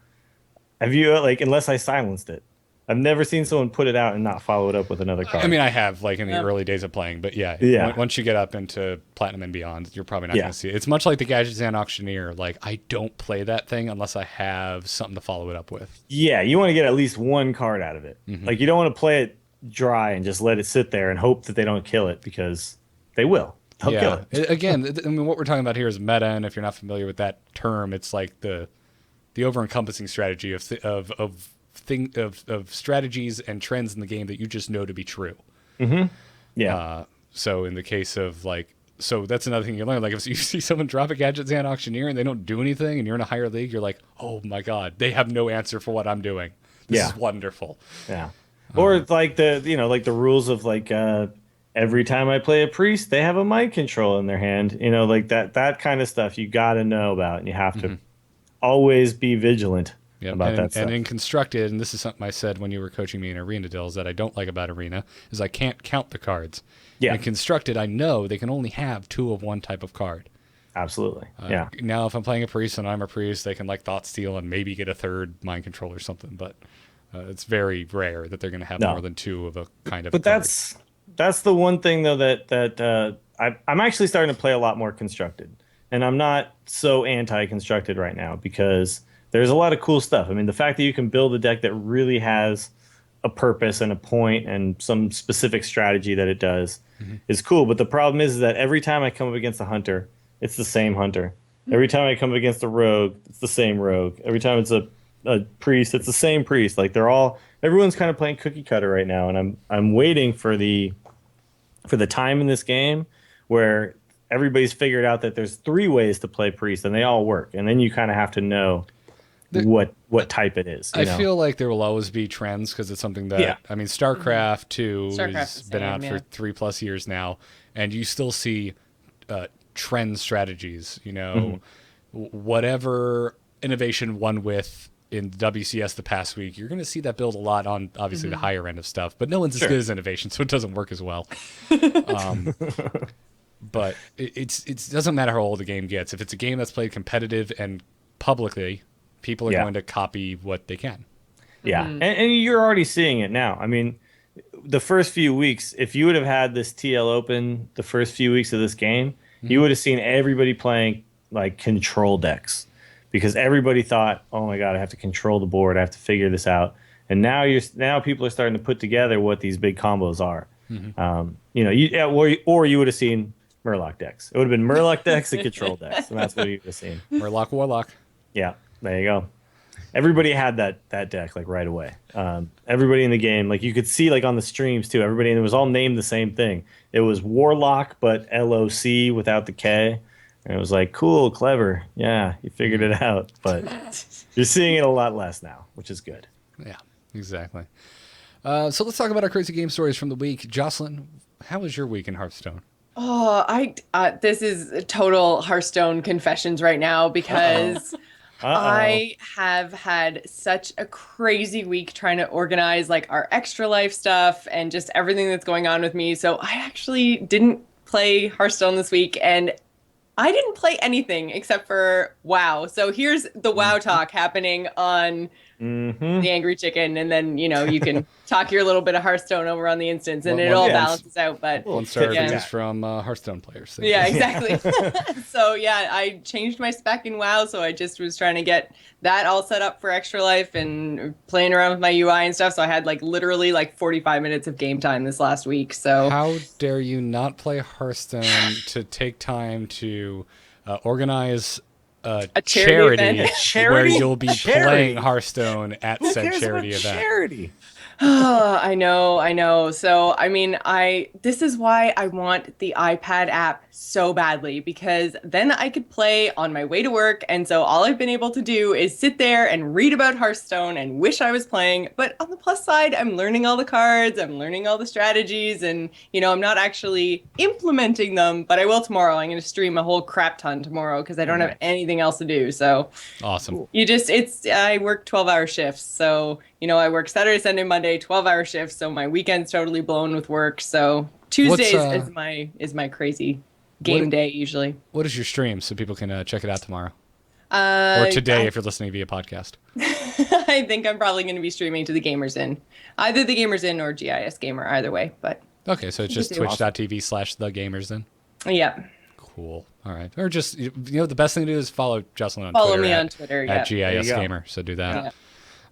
Have you, unless I silenced it? I've never seen someone put it out and not follow it up with another card. I mean, I have like in the early days of playing, but Yeah. Once you get up into Platinum and beyond, you're probably not Yeah. going to see it. It's much like the Gadgetzan Auctioneer. Like, I don't play that thing unless I have something to follow it up with. Yeah, you want to get at least one card out of it. Like, you don't want to play it dry and just let it sit there and hope that they don't kill it, because they will. They'll kill it. Again, I mean, what we're talking about here is meta, and if you're not familiar with that term, it's like the over-encompassing strategy of strategies and trends in the game that you just know to be true. Yeah. So in the case of so that's another thing you learn. Like if you see someone drop a Gadgetzan Auctioneer and they don't do anything, and you're in a higher league, you're like, oh my god, they have no answer for what I'm doing. This is wonderful. Yeah. Or like the rules of every time I play a priest, they have a mind control in their hand. Like that kind of stuff you got to know about, and you have to always be vigilant about that stuff. And in Constructed, and this is something I said when you were coaching me in Arena, Dills, that I don't like about Arena, is I can't count the cards. Yeah. In Constructed, I know they can only have 2 of one type of card. Absolutely. Yeah. Now, if I'm playing a priest and I'm a priest, they can Thought Steal and maybe get a 3rd mind control or something, but it's very rare that they're going to have more than 2 of a kind of But card. that's the one thing though that I'm actually starting to play a lot more Constructed, and I'm not so anti-Constructed right now because there's a lot of cool stuff. I mean, the fact that you can build a deck that really has a purpose and a point and some specific strategy that it does is cool. But the problem is that every time I come up against a hunter, it's the same hunter. Every time I come up against a rogue, it's the same rogue. Every time it's a priest, it's the same priest. Like everyone's kind of playing cookie cutter right now, and I'm waiting for the time in this game where everybody's figured out that there's 3 ways to play priest and they all work, and then you kind of have to know what type it is. I feel like there will always be trends because it's something that I mean, StarCraft 2 has been out for 3+ years now, and you still see trend strategies. Whatever innovation won with in WCS the past week, you're going to see that build a lot on obviously the higher end of stuff, but no one's as good as innovation, so it doesn't work as well. But it doesn't matter how old the game gets. If it's a game that's played competitive and publicly, people are going to copy what they can. Yeah, and you're already seeing it now. I mean, the first few weeks, if you would have had this TL open the first few weeks of this game, you would have seen everybody playing control decks, because everybody thought, oh my god, I have to control the board, I have to figure this out. And now people are starting to put together what these big combos are. Or you would have seen Murloc decks. It would have been Murloc decks and control decks, and that's what you would have seen. Murloc Warlock. Yeah, there you go. Everybody had that deck right away. Everybody in the game, you could see on the streams too. Everybody, and it was all named the same thing. It was Warlock, but LOC without the K. And it was cool, clever. Yeah, you figured it out. But you're seeing it a lot less now, which is good. Yeah, exactly. So let's talk about our crazy game stories from the week. Jocelyn, how was your week in Hearthstone? Oh, this is total Hearthstone confessions right now because I have had such a crazy week trying to organize our extra life stuff and just everything that's going on with me. So I actually didn't play Hearthstone this week, and I didn't play anything except for WoW. So here's the WoW talk happening on the Angry Chicken, and then you can talk your little bit of Hearthstone over on the instance, and it all balances out. But 1-star reviews from Hearthstone players. Yeah, exactly. So I changed my spec in WoW, so I just was trying to get that all set up for Extra Life and playing around with my UI and stuff. So I had literally 45 minutes of game time this last week. So how dare you not play Hearthstone to take time to organize a charity event. where you'll be playing Hearthstone at said charity event. Charity. I know, I know. So, I mean, this is why I want the iPad app so badly because then I could play on my way to work. And so all I've been able to do is sit there and read about Hearthstone and wish I was playing. But on the plus side, I'm learning all the cards, I'm learning all the strategies, and I'm not actually implementing them, but I will tomorrow. I'm going to stream a whole crap ton tomorrow because I don't have anything else to do. So, Awesome. I work 12-hour shifts. So, I work Saturday, Sunday, Monday, 12-hour shifts. So my weekend's totally blown with work. So Tuesdays is my crazy game day usually. What is your stream so people can check it out tomorrow? Or today if you're listening via podcast. I think I'm probably going to be streaming to the Gamers Inn. Either the Gamers Inn or GIS Gamer, either way. But okay, so it's just twitch.tv/thegamers then? Yeah. Cool. All right. Or just, the best thing to do is follow Jocelyn on Twitter. Follow me on Twitter, at GIS Gamer, so do that.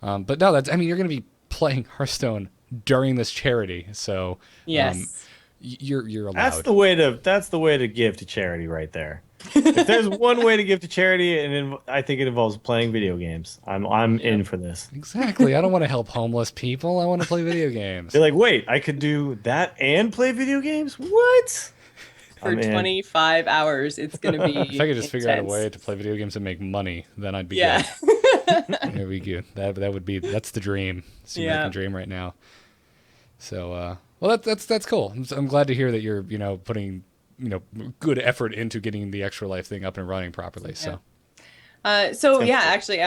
Yeah. But no, you're going to be playing Hearthstone during this charity, so yes. You're allowed. That's the way to give to charity right there. If there's one way to give to charity, and I think it involves playing video games, I'm in for this. Exactly. I don't want to help homeless people. I want to play video games. They're like, wait, I could do that and play video games? What? For 25 hours, it's going to be if I could just figure out a way to play video games and make money, then I'd be good. There we go. That's the dream. It's the American dream right now. So, well, that's cool. I'm glad to hear that you're, putting, good effort into getting the Extra Life thing up and running properly. So, actually,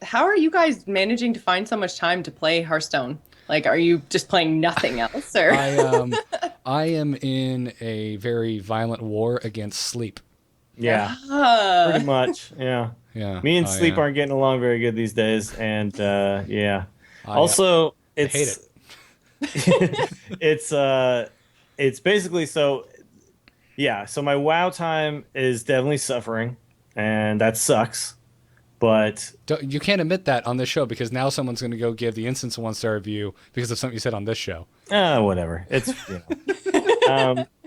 how are you guys managing to find so much time to play Hearthstone? Like, are you just playing nothing else, or? I am in a very violent war against sleep. Yeah, pretty much. Yeah. Yeah. Me and sleep aren't getting along very good these days, and also, I hate it. It's basically so. Yeah, so my WoW time is definitely suffering, and that sucks. But you can't admit that on this show because now someone's going to go give the instance a 1-star review because of something you said on this show. Whatever. It's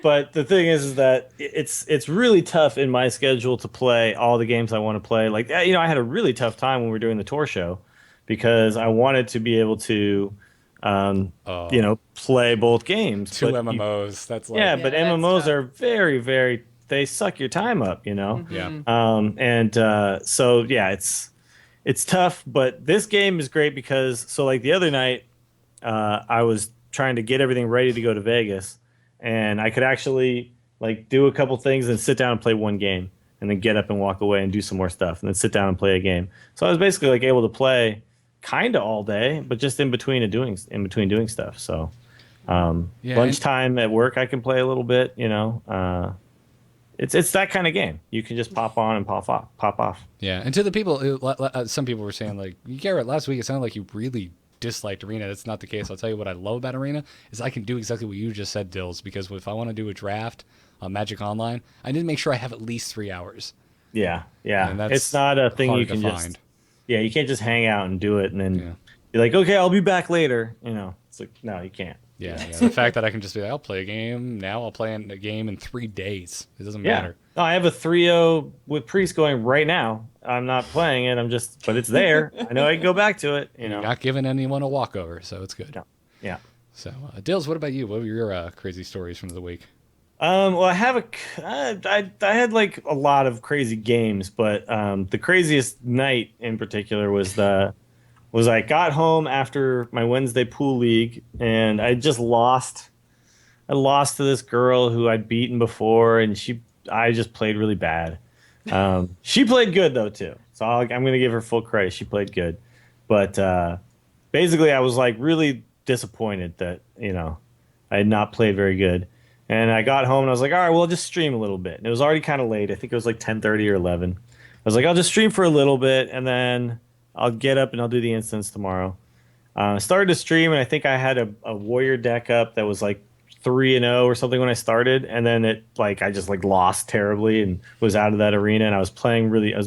but the thing is that it's really tough in my schedule to play all the games I want to play. Like I had a really tough time when we were doing the tour show because I wanted to be able to play both games. Two MMOs. That's like but MMOs are very, very. They suck your time up, Yeah. It's tough, but this game is great because the other night, I was trying to get everything ready to go to Vegas, and I could actually do a couple things and sit down and play one game, and then get up and walk away and do some more stuff, and then sit down and play a game. So I was basically able to play kind of all day, but just in between doing stuff. So lunchtime at work, I can play a little bit, It's that kind of game. You can just pop on and pop off. Yeah, and to the people, some people were saying Garrett, last week it sounded like you really disliked Arena. That's not the case. I'll tell you what I love about Arena is I can do exactly what you just said, Dills, because if I want to do a draft on Magic Online, I need to make sure I have at least 3 hours. Yeah. And that's it's not a thing you can just. Yeah, you can't just hang out and do it and then be like, okay, I'll be back later. It's like, no, you can't. Yeah, the fact that I can just be like, I'll play a game now. I'll play a game in 3 days. It doesn't matter. No, I have a 3-0 with Priest going right now. I'm not playing it. But it's there. I know I can go back to it. You're not giving anyone a walkover, so it's good. No. Yeah. So, Dills, what about you? What were your crazy stories from the week? Well, I have I had a lot of crazy games, but the craziest night in particular was I got home after my Wednesday pool league, and I just lost. I lost to this girl who I'd beaten before, and I just played really bad. She played good though too, so I'm going to give her full credit. She played good, but basically I was really disappointed that I had not played very good. And I got home and I was like, all right, well, I'll just stream a little bit. And it was already kind of late. I think it was 10:30 or 11. I was like, I'll just stream for a little bit, and then I'll get up and I'll do the instance tomorrow. I started to stream, and I think I had a warrior deck up that was 3-0 or something when I started, and then it I just lost terribly and was out of that arena, and I was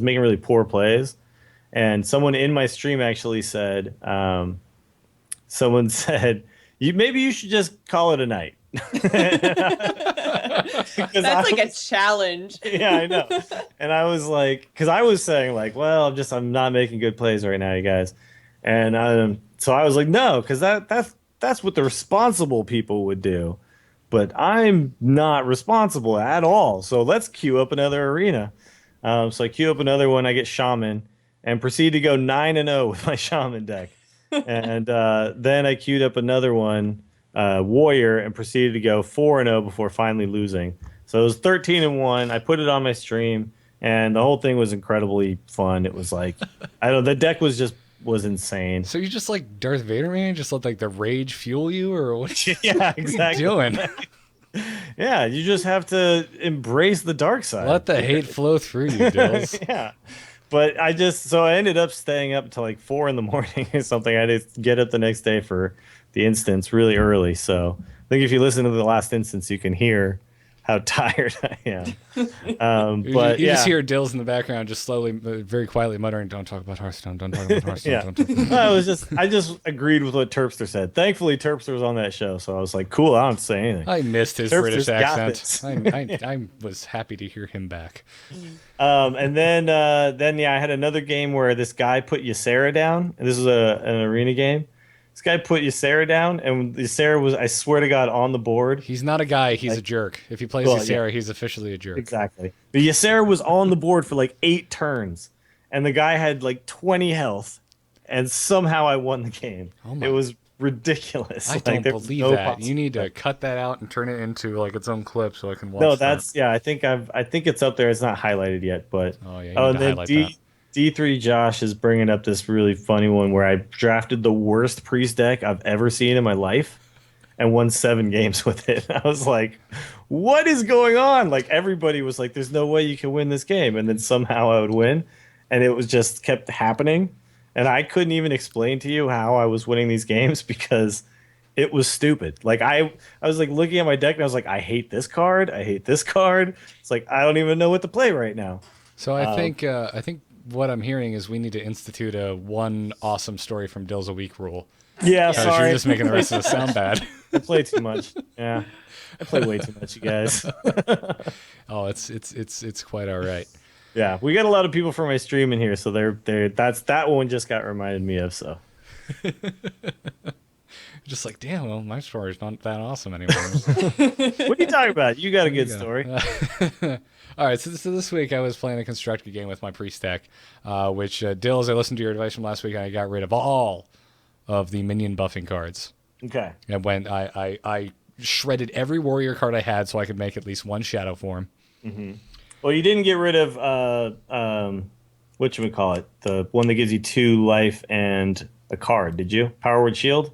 making really poor plays. And someone in my stream actually said, maybe you should just call it a night. That's a challenge. Yeah, I know. And I was because I was saying well, I'm not making good plays right now, you guys. And so I was like, no, because that's what the responsible people would do. But I'm not responsible at all. So let's queue up another arena. So I queue up another one. I get Shaman and proceed to go 9-0 with my Shaman deck. And then I queued up another one, Warrior, and proceeded to go 4-0 before finally losing. So it was 13-1. I put it on my stream, and the whole thing was incredibly fun. It was like, I don't know, the deck was insane. So you just like Darth Vader, man? Just let like the rage fuel you, or what? Yeah, exactly. What are you doing? Yeah, you just have to embrace the dark side. Let the hate flow through you, Dills. Yeah. But I ended up staying up until like 4 a.m. or something. I had to get up the next day for the instance really early. So I think if you listen to the last instance, you can hear how tired I am. But you just hear Dills in the background, just slowly, very quietly muttering, "Don't talk about Hearthstone. Don't talk about Hearthstone." yeah, Don't talk about I just agreed with what Terpster said. Thankfully, Terpster was on that show, so I was like, "Cool, I don't have to say anything." I missed his Terpster's British got accent. this. I was happy to hear him back. And then I had another game where this guy put Ysera down. And this was an arena game. This guy put Ysera down, and Ysera was, I swear to God, on the board. He's not a guy. He's a jerk. If he plays Ysera, he's officially a jerk. Exactly. But Ysera was on the board for like 8 turns, and the guy had like 20 health, and somehow I won the game. It was ridiculous. I don't believe that. You need to cut that out and turn it into like its own clip so I can watch. No, that's yeah. I think it's up there. It's not highlighted yet, but oh yeah. And then D3 Josh is bringing up this really funny one where I drafted the worst priest deck I've ever seen in my life and won 7 games with it. I was like, what is going on? Like everybody was like, there's no way you can win this game. And then somehow I would win. And it was just kept happening. And I couldn't even explain to you how I was winning these games because it was stupid. Like I was like looking at my deck and I was like, I hate this card. I hate this card. It's like, I don't even know what to play right now. So I think what I'm hearing is we need to institute a one awesome story from Dills a week rule. Yeah, sorry. You're just making the rest of us sound bad. I play too much. Yeah, I play way too much, you guys. Oh, it's quite all right. Yeah, we got a lot of people from my stream in here, so that one just got reminded me of. So, just like, damn, well, my story's not that awesome anymore. What are you talking about? You got a good story. All right, so this week I was playing a constructed game with my priest deck, which Dills, I listened to your advice from last week, and I got rid of all of the minion buffing cards. Okay. And when I shredded every warrior card I had so I could make at least one shadow form. Mm-hmm. Well, you didn't get rid of whatchamacallit, the one that gives you 2 life and a card, did you? Power Word Shield?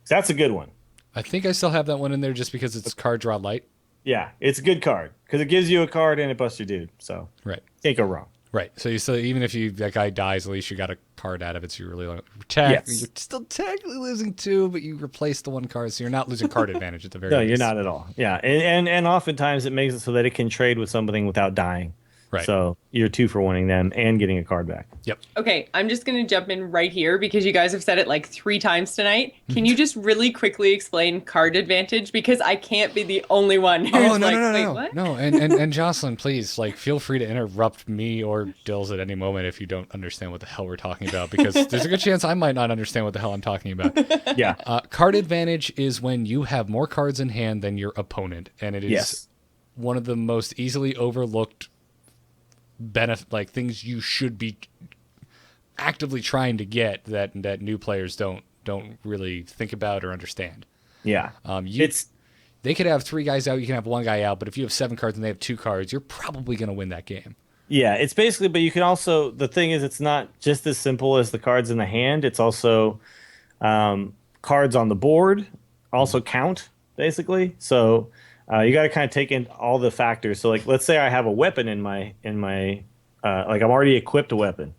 That's a good one. I think I still have that one in there just because it's card draw light. Yeah, it's a good card because it gives you a card and it busts your dude. So right, can't go wrong. Right. So you still, even if that guy dies, at least you got a card out of it. So you're really yes. You're still technically losing 2, but you replace the one card, so you're not losing card advantage at the very No, least. you're not at all. Yeah, and oftentimes it makes it so that it can trade with something without dying. Right. So you're 2 for winning them and getting a card back. Yep. Okay, I'm just going to jump in right here because you guys have said it like 3 times tonight. Can you just really quickly explain card advantage? Because I can't be the only one who's what? No, and Jocelyn, please, like, feel free to interrupt me or Dills at any moment if you don't understand what the hell we're talking about, because there's a good chance I might not understand what the hell I'm talking about. Yeah. Card advantage is when you have more cards in hand than your opponent, and it is one of the most easily overlooked things you should be actively trying to get that new players don't really think about or understand. Yeah. They could have 3 guys out, you can have 1 guy out, but if you have 7 cards and they have 2 cards, you're probably going to win that game. Yeah, it's basically, but you can also, the thing is, it's not just as simple as the cards in the hand. It's also cards on the board also count, basically. So you got to kind of take in all the factors. So, like, let's say I have a weapon in my like I'm already equipped a weapon,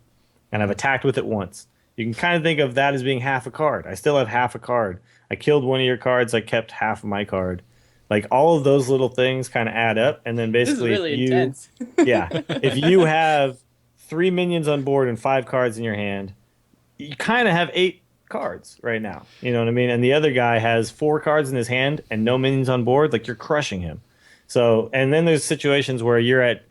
and I've attacked with it once. You can kind of think of that as being half a card. I still have half a card. I killed one of your cards. I kept half of my card. Like, all of those little things kind of add up, and then basically, this is really intense. If you have 3 minions on board and 5 cards in your hand, you kind of have 8 cards right now. You know what I mean? And the other guy has 4 cards in his hand and no minions on board. Like, you're crushing him. So, and then there's situations where you're at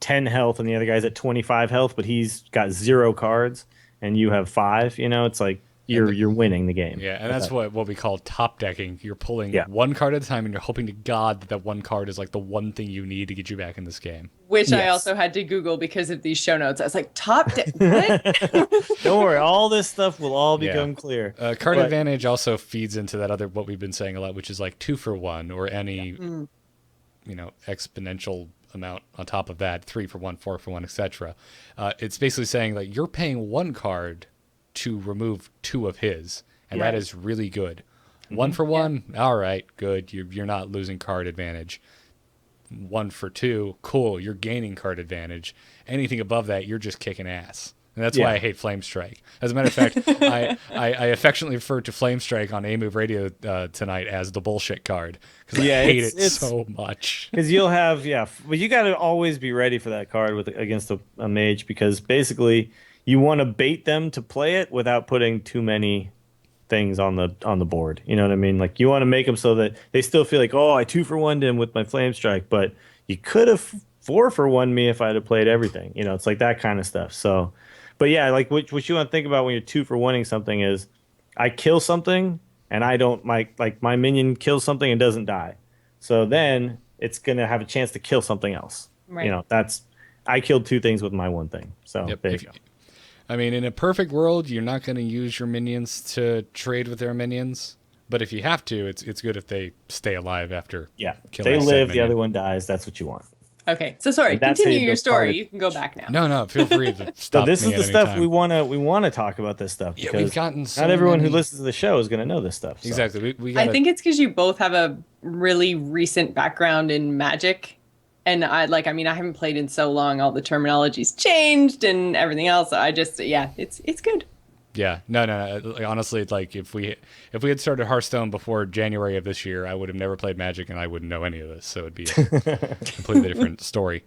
10 health and the other guy's at 25 health, but he's got 0 cards. and you have 5, it's like you're winning the game. Yeah, and that's what we call top decking. You're pulling Yeah. one card at a time, and you're hoping to God that that one card is like the one thing you need to get you back in this game. Which I Yes. also had to Google because of these show notes. I was like, what? Don't worry, all this stuff will all Yeah. become clear. Card But- advantage also feeds into that other what we've been saying a lot, which is like 2 for 1 or any exponential amount on top of that, 3 for 1, 4 for 1, etc. It's basically saying like you're paying one card to remove 2 of his, and that Right. is really good. 1 for 1, all right, good. You're not losing card advantage. 1 for 2, cool. You're gaining card advantage. Anything above that, you're just kicking ass. And that's why Yeah. I hate Flame Strike. As a matter of fact, I affectionately refer to Flame Strike on A-Move Radio tonight as the bullshit card because Yeah, I hate it it's- so much. Because you'll have, but you got to always be ready for that card against a mage, because basically you want to bait them to play it without putting too many things on the board. You know what I mean? Like you want to make them so that they still feel like, oh, I 2 for 1'd him with my flame strike, but you could have 4 for 1 me if I'd have played everything. It's like that kind of stuff. So, but yeah, like what you want to think about when you're 2 for 1ing something is, I kill something and I don't my minion kills something and doesn't die. So then it's gonna have a chance to kill something else. Right. I killed 2 things with my one thing. So Yep. there you If- go. I mean, in a perfect world, you're not going to use your minions to trade with their minions. But if you have to, it's good if they stay alive after. Yeah, killing they said live, the minion. other one dies. That's what you want. Okay, so sorry. And that's how Continue you your build story. card- You can go back now. No, feel free to So stop this me is the at any stuff time. we want to talk about. This stuff Yeah, because we've gotten so not everyone who many- listens to the show is going to know this stuff. So. Exactly. We I gotta, think it's because you both have a really recent background in Magic. And I haven't played in so long. All the terminology's changed and everything else. It's good. Yeah, no. Like, honestly, like if we had started Hearthstone before January of this year, I would have never played Magic and I wouldn't know any of this. So it'd be a completely different story.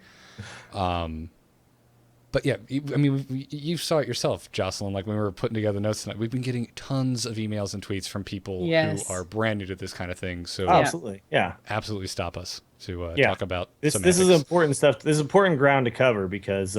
But yeah, you saw it yourself, Jocelyn. Like when we were putting together notes tonight, we've been getting tons of emails and tweets from people Yes. who are brand new to this kind of thing. So Oh, absolutely, yeah. absolutely stop us to Yeah. talk about This semantics. is important stuff. This is important ground to cover because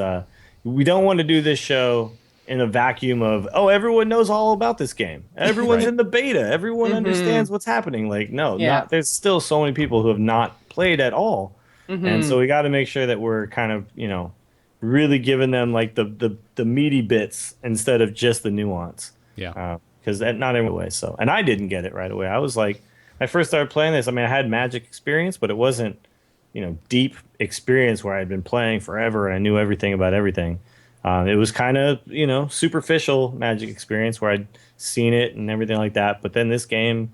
we don't want to do this show in a vacuum of, oh, everyone knows all about this game. Everyone's Right. in the beta. Everyone understands what's happening. Like, no, Yeah. there's still so many people who have not played at all. And so we got to make sure that we're kind of, really giving them like the meaty bits instead of just the nuance. Yeah. Because not every way. So, and I didn't get it right away. I was like, I first started playing this. I mean, I had Magic experience, but it wasn't, deep experience where I had been playing forever and I knew everything about everything. It was kind of, superficial Magic experience where I'd seen it and everything like that. But then this game,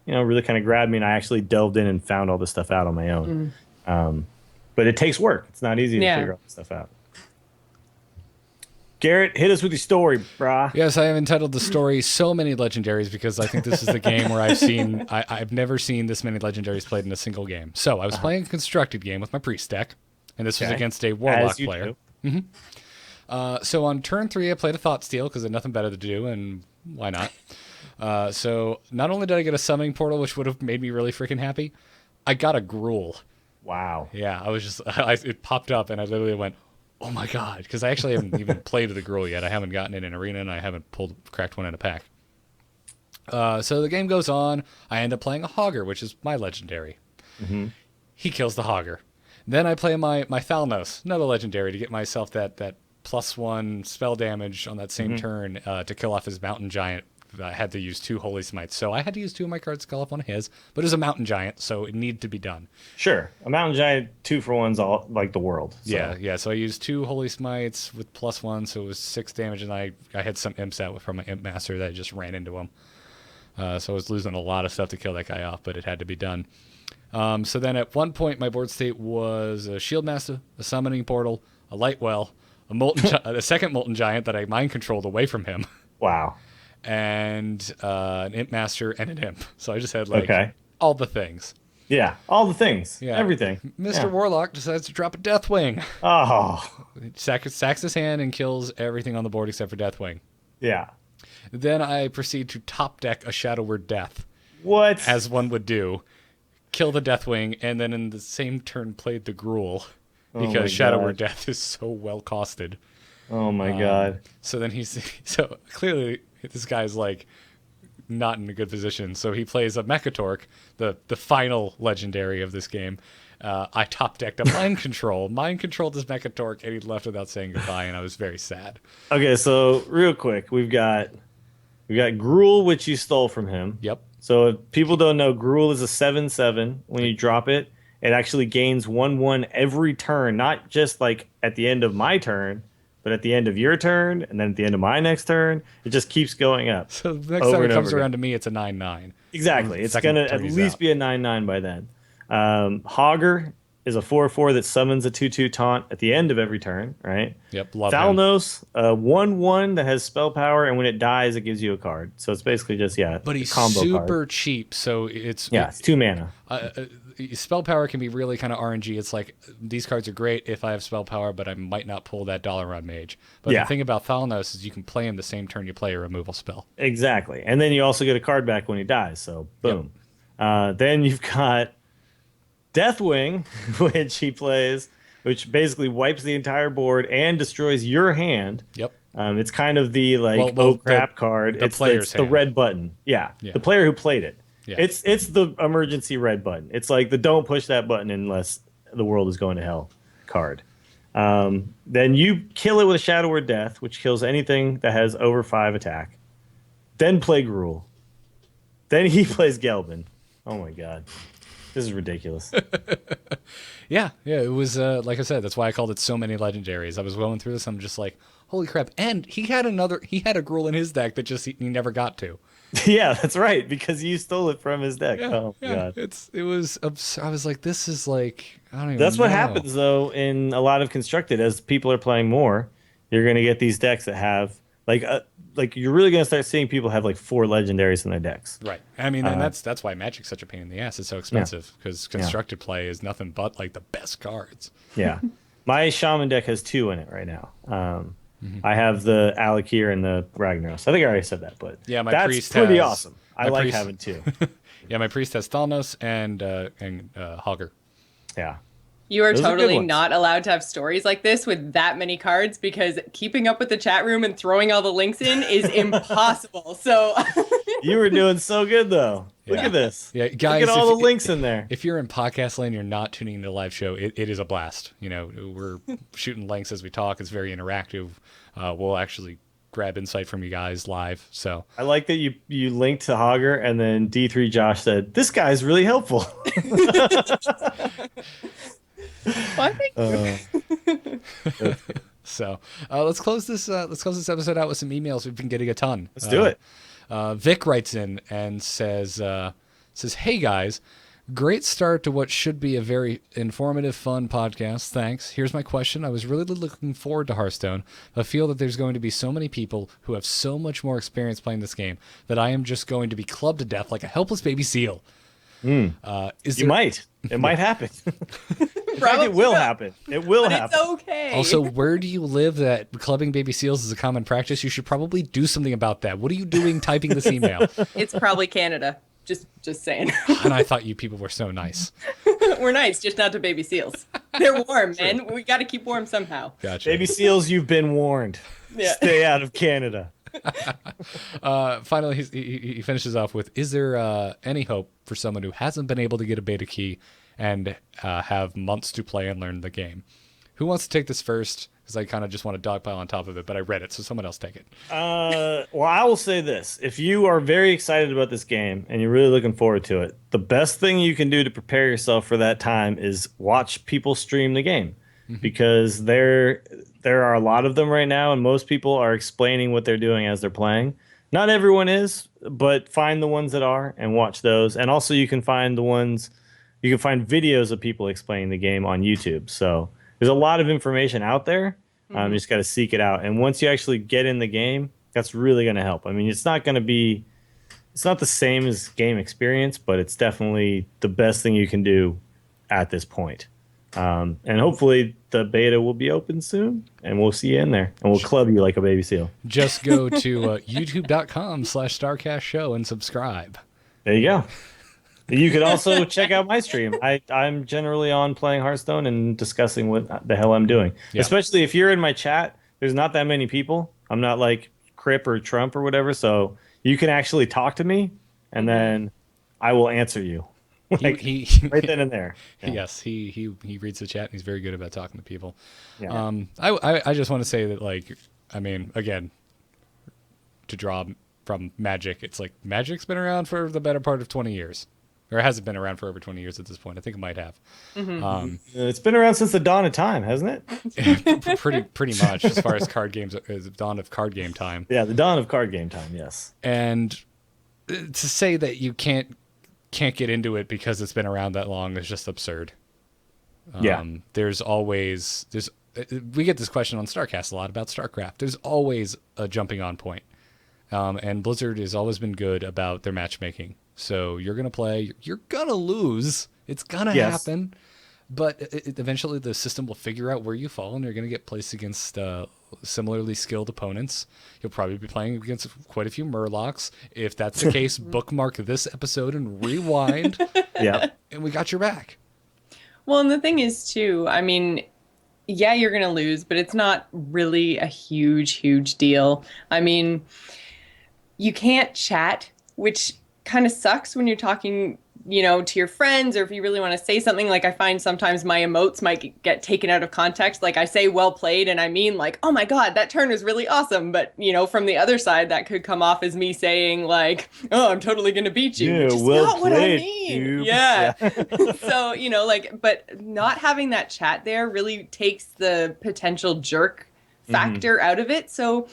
really kind of grabbed me, and I actually delved in and found all this stuff out on my own. But it takes work. It's not easy to Yeah. figure all this stuff out. Garrett, hit us with your story, brah. Yes, I have entitled the story "So Many Legendaries" because I think this is the game where I've never seen this many legendaries played in a single game. So I was playing a constructed game with my priest deck, and this was Okay. against a warlock As you player. do. So on turn 3, I played a Thought Steal because I had nothing better to do, and why not? So not only did I get a summoning portal, which would have made me really freaking happy, I got a Gruul. Wow. Yeah, I was just, it popped up, and I literally went, oh my god, because I actually haven't even played with the Gruul yet. I haven't gotten it in arena, and I haven't cracked one in a pack. So the game goes on. I end up playing a Hogger, which is my legendary. He kills the Hogger. Then I play my Thalnos, another legendary, to get myself that +1 spell damage on that same turn to kill off his mountain giant. I had to use 2 Holy Smites, so I had to use 2 of my cards to kill off one of his, but it was a mountain giant, so it needed to be done. Sure. A mountain giant 2 for 1's all like the world. So. Yeah. So I used 2 Holy Smites with +1, so it was 6 damage, and I had some imps out from my Imp Master that I just ran into him. So I was losing a lot of stuff to kill that guy off, but it had to be done. So then at one point, my board state was a Shield Master, a Summoning Portal, a Light Well, a second Molten Giant that I mind controlled away from him, Wow. and an Imp Master and an Imp. So I just had all the things. Yeah. All the things. Yeah. Everything. Mr. Yeah. Warlock decides to drop a Deathwing. Oh. Sacks his hand and kills everything on the board except for Deathwing. Yeah. Then I proceed to top deck a Shadow Word Death, What? as one would do. Kill the Deathwing, and then in the same turn played the Gruul, my because Shadow Word God. Death is so well costed. Oh my god. So then so clearly this guy's like not in a good position. So he plays a Mechatork, the final legendary of this game. I top decked a Mind Control. Mind Controlled his Mechatork, and he left without saying goodbye, and I was very sad. Okay, so real quick, we've got Gruul, which you stole from him. Yep. So if people don't know, Gruul is a 7/7. When you drop it, it actually gains 1/1 every turn, not just like at the end of my turn, but at the end of your turn, and then at the end of my next turn. It just keeps going up. So the next time it comes around to me, it's a 9/9. Exactly. It's Second going to turn at he's least out. be a 9/9 by then. Hogger is a 4/4 that summons a 2/2 taunt at the end of every turn, right? Yep, love him. Thalnos, 1/1 that has spell power, and when it dies, it gives you a card. So it's basically just, But he's combo super card. cheap, so it's It's 2 mana. Spell power can be really kind of RNG. It's like these cards are great if I have spell power, but I might not pull that $1 mage. But Yeah. the thing about Thalnos is you can play him the same turn you play a removal spell. Exactly. And then you also get a card back when he dies. So boom. Then you've got Deathwing, which he plays, which basically wipes the entire board and destroys your hand. Yep. It's kind of the Well, oh crap card. the It's player's the hand. red button. Yeah. The player who played it. Yeah. It's the emergency red button. It's like the don't push that button unless the world is going to hell card. Then you kill it with a Shadow Word Death, which kills anything that has over 5 attack. Then play Gruul. Then he plays Gelbin. Oh my god. This is ridiculous. Yeah, it was like I said. That's why I called it so many legendaries. I was going through this. I'm just like, holy crap! And he had a Gruul in his deck that just he never got to. Yeah, that's right, because you stole it from his deck. Oh my god. It was. I was like, this is like I don't even. That's what know. happens though in a lot of constructed. As people are playing more, you're going to get these decks that have like you're really going to start seeing people have like 4 legendaries in their decks. Right. I mean, and that's why Magic's such a pain in the ass. It's so expensive because constructed play is nothing but like the best cards. Yeah. My Shaman deck has 2 in it right now. I have the Alakir and the Ragnaros. I think I already said that, but Yeah, my that's priest pretty has- awesome. I my like priest- having 2. Yeah, my priest has Thalnos and Hogger. Yeah. You are Those are good totally ones. not allowed to have stories like this with that many cards because keeping up with the chat room and throwing all the links in is impossible. So You were doing so good though. Look Yeah. at this. Yeah, guys, Look at all if- the links in there. If you're in podcast land, you're not tuning into the live show. It is a blast. You know, we're shooting links as we talk. It's very interactive. We'll actually grab insight from you guys live. So I like that you linked to Hogger and then D3 Josh said, "This guy's really helpful." well, thank you. So let's close this episode out with some emails. We've been getting a ton. Let's do it. Vic writes in and says, "Hey guys, great start to what should be a very informative, fun podcast. Thanks. Here's my question. I was really looking forward to Hearthstone. I feel that there's going to be so many people who have so much more experience playing this game that I am just going to be clubbed to death like a helpless baby seal. You might. It might happen. In fact, it will happen. It will But happen. it's okay. Also, where do you live that clubbing baby seals is a common practice? You should probably do something about that. What are you doing typing this email?" It's probably Canada. Just saying. And I thought you people were so nice. We're nice, just not to baby seals. They're warm, man. We got to keep warm somehow. Gotcha. Baby seals, you've been warned. Yeah. Stay out of Canada. Finally, he finishes off with, "Is there any hope for someone who hasn't been able to get a beta key and have months to play and learn the game? Who wants to take this first? Because I kind of just want to dogpile on top of it, but I read it, so someone else take it." Well, I will say this. If you are very excited about this game and you're really looking forward to it, the best thing you can do to prepare yourself for that time is watch people stream the game. Because there are a lot of them right now, and most people are explaining what they're doing as they're playing. Not everyone is, but find the ones that are and watch those. And also you can find videos of people explaining the game on YouTube. So there's a lot of information out there. You just got to seek it out. And once you actually get in the game, that's really going to help. I mean, it's not the same as game experience, but it's definitely the best thing you can do at this point. And hopefully the beta will be open soon, and we'll see you in there, and we'll club you like a baby seal. Just go to youtube.com/StarcastShow show and subscribe. There you go. You could also check out my stream. I'm generally on playing Hearthstone and discussing what the hell I'm doing. Yeah. Especially if you're in my chat, there's not that many people. I'm not like Crip or Trump or whatever, so you can actually talk to me, and then I will answer you. Like, he right then and there. Yeah. Yes, he reads the chat and he's very good about talking to people. Yeah. I just want to say that, like, I mean, again, to draw from Magic, it's like Magic's been around for the better part of 20 years. Or has it been around for over 20 years at this point? I think it might have. It's been around since the dawn of time, hasn't it? Pretty much, as far as card games, as the dawn of card game time. Yeah, the dawn of card game time, yes. And to say that you can't get into it because it's been around that long is just absurd. Yeah. We get this question on StarCast a lot about StarCraft. There's always a jumping on point. And Blizzard has always been good about their matchmaking. So you're going to play, you're going to lose. It's going to happen. But eventually the system will figure out where you fall, and you're going to get placed against similarly skilled opponents. You'll probably be playing against quite a few Murlocs. If that's the case, bookmark this episode and rewind. Yeah. And we got your back. Well, and the thing is, too, I mean, yeah, you're going to lose, but it's not really a huge deal. I mean, you can't chat, which kind of sucks when you're talking, you know, to your friends, or if you really want to say something. Like, I find sometimes my emotes might get taken out of context. Like, I say well played and I mean like, oh my God, that turn was really awesome. But, you know, from the other side, that could come off as me saying like, oh, I'm totally going to beat you. Yeah, which is well not what I played, mean. dude. Yeah. So, you know, like, but not having that chat there really takes the potential jerk factor out of it. So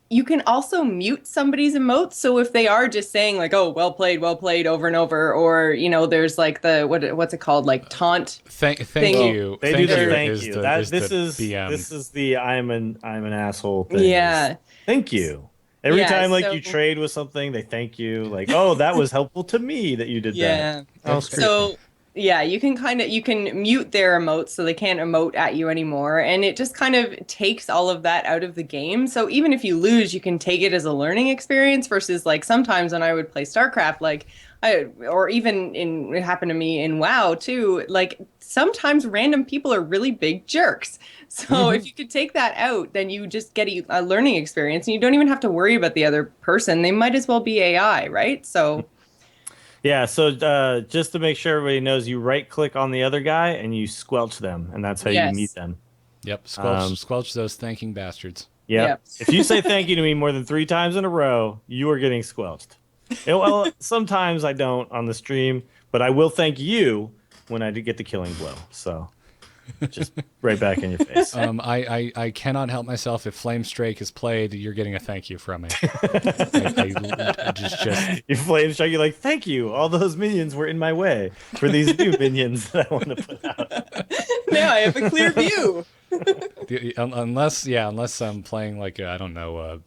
you can also mute somebody's emotes. So if they are just saying like, oh, well played over and over, or, you know, there's like the, what's it called? Like taunt. Thank thing. you. They do the thank is you. the- That is this the is BM. this is the I'm an asshole thing. Yeah. Thank you. Every Yeah, time like so- you trade with something, they thank you. Like, oh, that was helpful to me that you did Yeah. that. Oh, So yeah, you can mute their emotes so they can't emote at you anymore. And it just kind of takes all of that out of the game. So even if you lose, you can take it as a learning experience, versus like sometimes when I would play StarCraft, like it happened to me in WoW too, like sometimes random people are really big jerks. So if you could take that out, then you just get a learning experience, and you don't even have to worry about the other person. They might as well be AI, right? So yeah, so just to make sure everybody knows, you right click on the other guy and you squelch them, and that's how you Yes. mute them. Yep. Squelch those thanking bastards. Yep. If you say thank you to me more than 3 times in a row, you are getting squelched. Well, sometimes I don't on the stream, but I will thank you when I do get the killing blow. So just right back in your face. I cannot help myself. If Flame Strike is played, you're getting a thank you from me. I just You flame strike, you're like, thank you. All those minions were in my way for these new minions that I want to put out. now I have a clear view. unless I'm playing like I don't know,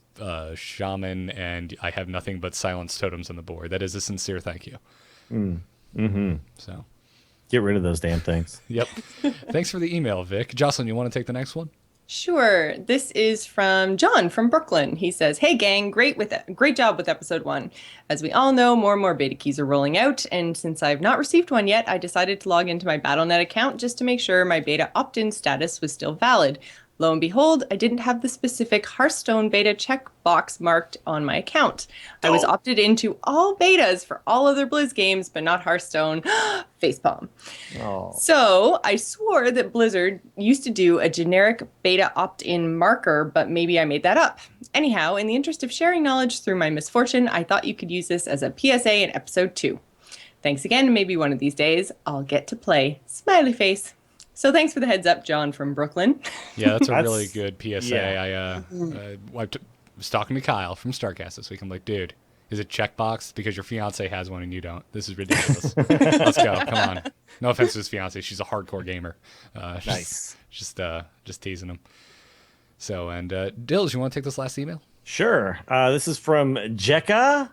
shaman, and I have nothing but silence totems on the board. That is a sincere thank you. So, Get rid of those damn things. yep. Thanks for the email, Vic. Jocelyn, you want to take the next one? Sure. This is from John from Brooklyn. He says, "Hey gang, great job with episode 1. As we all know, more and more beta keys are rolling out, and since I've not received one yet, I decided to log into my Battle.net account just to make sure my beta opt-in status was still valid. Lo and behold, I didn't have the specific Hearthstone beta checkbox marked on my account. I was opted into all betas for all other Blizz games, but not Hearthstone." Facepalm. Oh. So I swore that Blizzard used to do a generic beta opt-in marker, but maybe I made that up. Anyhow, in the interest of sharing knowledge through my misfortune, I thought you could use this as a PSA in episode 2. Thanks again. Maybe one of these days I'll get to play. Smiley face. So thanks for the heads up, John from Brooklyn. Yeah, that's a really good PSA. yeah. I was talking to Kyle from StarCast this week. I'm like, dude, is it checkbox because your fiance has one and you don't? This is ridiculous. Let's go. Come on. No offense to his fiance. She's a hardcore gamer. Nice. Just teasing him. So, and Dills, you want to take this last email? Sure. This is from Jekka.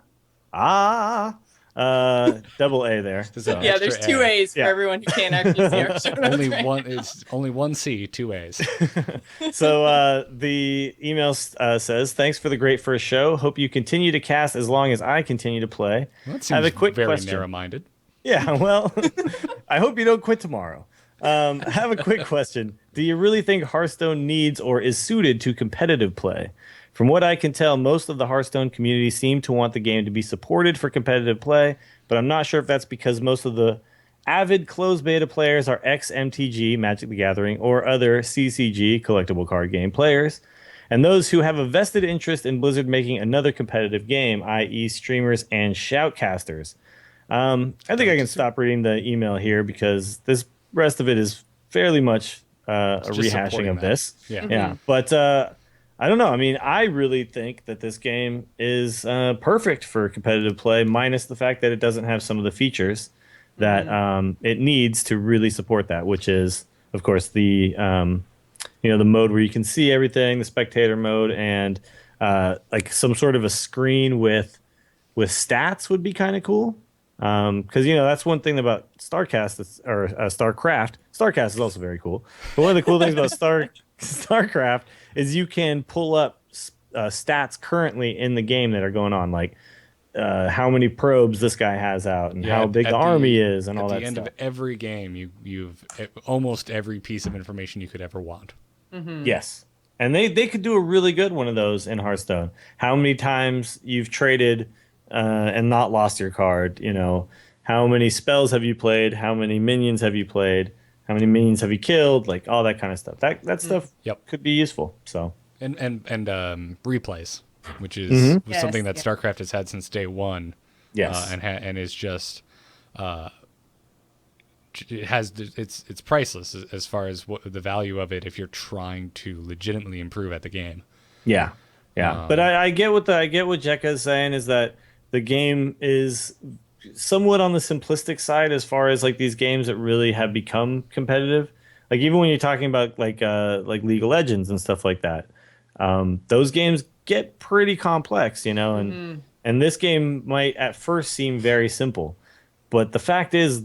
Double A there. Yeah, there's 2 A's for Yeah. everyone who can't actually see our show notes. It's only one C, 2 A's. So the email says, "Thanks for the great first show. Hope you continue to cast as long as I continue to play. Well, that I have a seems quick very question." narrow-minded. Yeah, well, I hope you don't quit tomorrow. I have a quick question. Do you really think Hearthstone needs or is suited to competitive play? From what I can tell, most of the Hearthstone community seem to want the game to be supported for competitive play, but I'm not sure if that's because most of the avid closed beta players are ex-MTG, Magic the Gathering, or other CCG, collectible card game players, and those who have a vested interest in Blizzard making another competitive game, i.e. streamers and shoutcasters. I think I can stop reading the email here because this rest of it is fairly much a just rehashing supporting of that. this. Yeah. Yeah. But I don't know. I mean, I really think that this game is perfect for competitive play, minus the fact that it doesn't have some of the features that it needs to really support that, which is, of course, the the mode where you can see everything, the spectator mode, and like some sort of a screen with stats would be kind of cool. Because that's one thing about StarCraft. StarCast is also very cool. But one of the cool things about StarCraft is you can pull up stats currently in the game that are going on, like how many probes this guy has out and how big the army is and all that stuff. At the end of every game, you've almost every piece of information you could ever want. Yes. And they could do a really good one of those in Hearthstone. How many times you've traded and not lost your card, how many spells have you played, how many minions have you played, how many minions have you killed, like all that kind of stuff. That stuff could be useful. So and replays, which is something that StarCraft has had since day one. Yes. And is just it's priceless as far as what the value of it if you're trying to legitimately improve at the game. Yeah. But I get what Jekka is saying, is that the game is somewhat on the simplistic side as far as like these games that really have become competitive. Like even when you're talking about like League of Legends and stuff like that, those games get pretty complex, and this game might at first seem very simple, but the fact is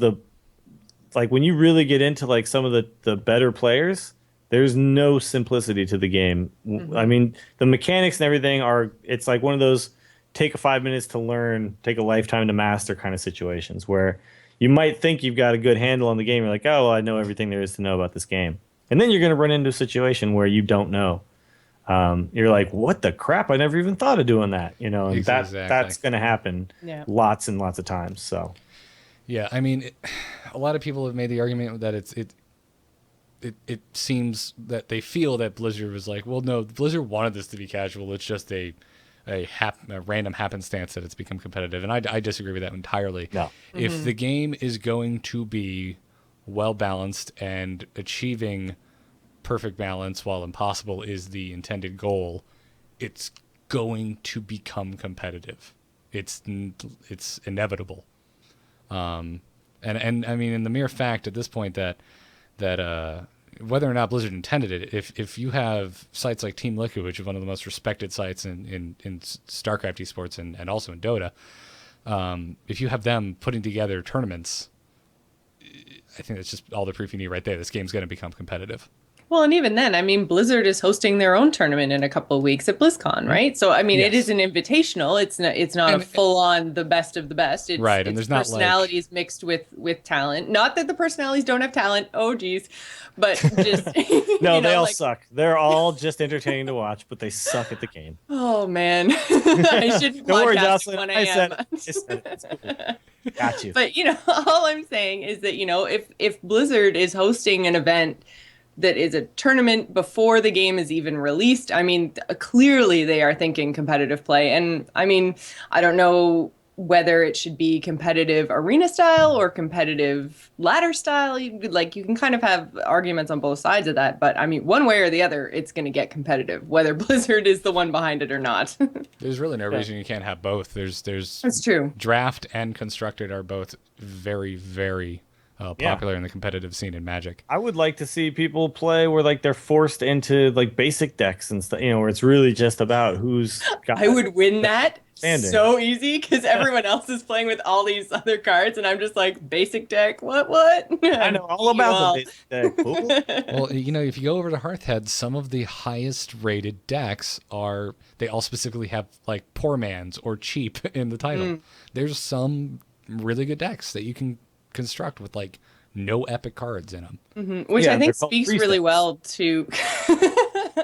when you really get into like some of the better players, there's no simplicity to the game. I mean, the mechanics and everything it's like one of those take 5 minutes to learn, take a lifetime to master kind of situations where you might think you've got a good handle on the game. You're like, oh, well, I know everything there is to know about this game. And then you're going to run into a situation where you don't know. You're like, what the crap? I never even thought of doing that. And Exactly. that's going to happen lots and lots of times. So, yeah, I mean, a lot of people have made the argument that it seems that they feel that Blizzard was like, well, no, Blizzard wanted this to be casual. It's just a random happenstance that it's become competitive. And I disagree with that entirely. No. If the game is going to be well-balanced and achieving perfect balance while impossible is the intended goal, it's going to become competitive. It's inevitable. And I mean, in the mere fact at this point that whether or not Blizzard intended it, if you have sites like Team Liquid, which is one of the most respected sites in StarCraft esports and also in Dota, if you have them putting together tournaments, I think that's just all the proof you need right there. This game's going to become competitive. Well, and even then, I mean, Blizzard is hosting their own tournament in a couple of weeks at BlizzCon, right? So, I mean, It is an invitational. It's not a full-on the best of the best. It's, right, and there's not personalities mixed with talent. Not that the personalities don't have talent. Oh, geez, but just no, they all suck. They're all just entertaining to watch, but they suck at the game. Oh man, I shouldn't podcast at 1 a.m. I said it. Got you. But all I'm saying is that if Blizzard is hosting an event that is a tournament before the game is even released, I mean, clearly they are thinking competitive play. And I mean, I don't know whether it should be competitive arena style or competitive ladder style. You can kind of have arguments on both sides of that. But I mean, one way or the other, it's going to get competitive, whether Blizzard is the one behind it or not. There's really no reason you can't have both. That's true. Draft and constructed are both very, very popular in the competitive scene in Magic. I would like to see people play where they're forced into basic decks and stuff, where it's really just about who's got. I would win that standing. So easy because everyone else is playing with all these other cards, and I'm just like, basic deck. What? I know all about the basic deck. Cool. Well, if you go over to Hearthhead, some of the highest rated decks they all specifically have poor man's or cheap in the title. There's some really good decks that you can construct with no epic cards in them. Which Yeah, I think they're called speaks free really sets. well to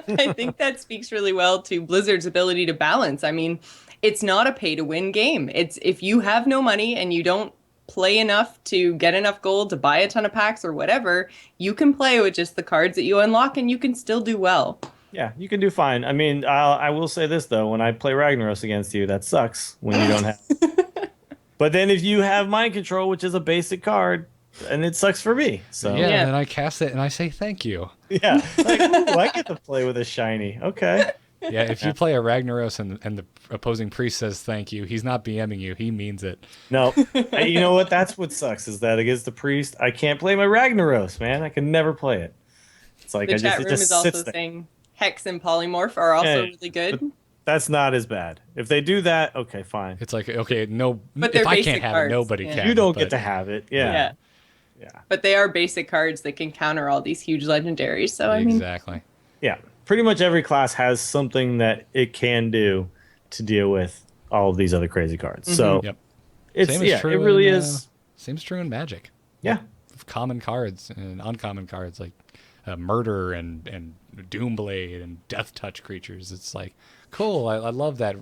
I think that speaks really well to Blizzard's ability to balance. I mean, it's not a pay to win game. It's if you have no money and you don't play enough to get enough gold to buy a ton of packs or whatever, you can play with just the cards that you unlock and you can still do well. Yeah, you can do fine. I mean, I will say this though: when I play Ragnaros against you, that sucks when you don't have. But then if you have Mind Control, which is a basic card, and it sucks for me. So Yeah, Yeah. and I cast it and I say thank you. yeah, like, ooh, I get to play with a shiny. Okay. Yeah, if you play a Ragnaros and the opposing priest says thank you, he's not BMing you. He means it. No, you know what? That's what sucks is that against the priest, I can't play my Ragnaros, man. I can never play it. It's like The I chat just it room just is also sits there. saying Hex and Polymorph are also Hey, really good. That's not as bad. If they do that, okay, fine. It's like, okay, no, But if they're I basic can't have cards, it, nobody yeah. can. You don't but- get to have it. Yeah. Yeah. Yeah. But they are basic cards that can counter all these huge legendaries. So I mean, Exactly. Yeah. Pretty much every class has something that it can do to deal with all of these other crazy cards. So Yep. it's Same is yeah, true it really in, is. Seems true in Magic. Yeah. Common cards and uncommon cards like Murder and Doomblade and Death Touch creatures. It's like, cool. I love that.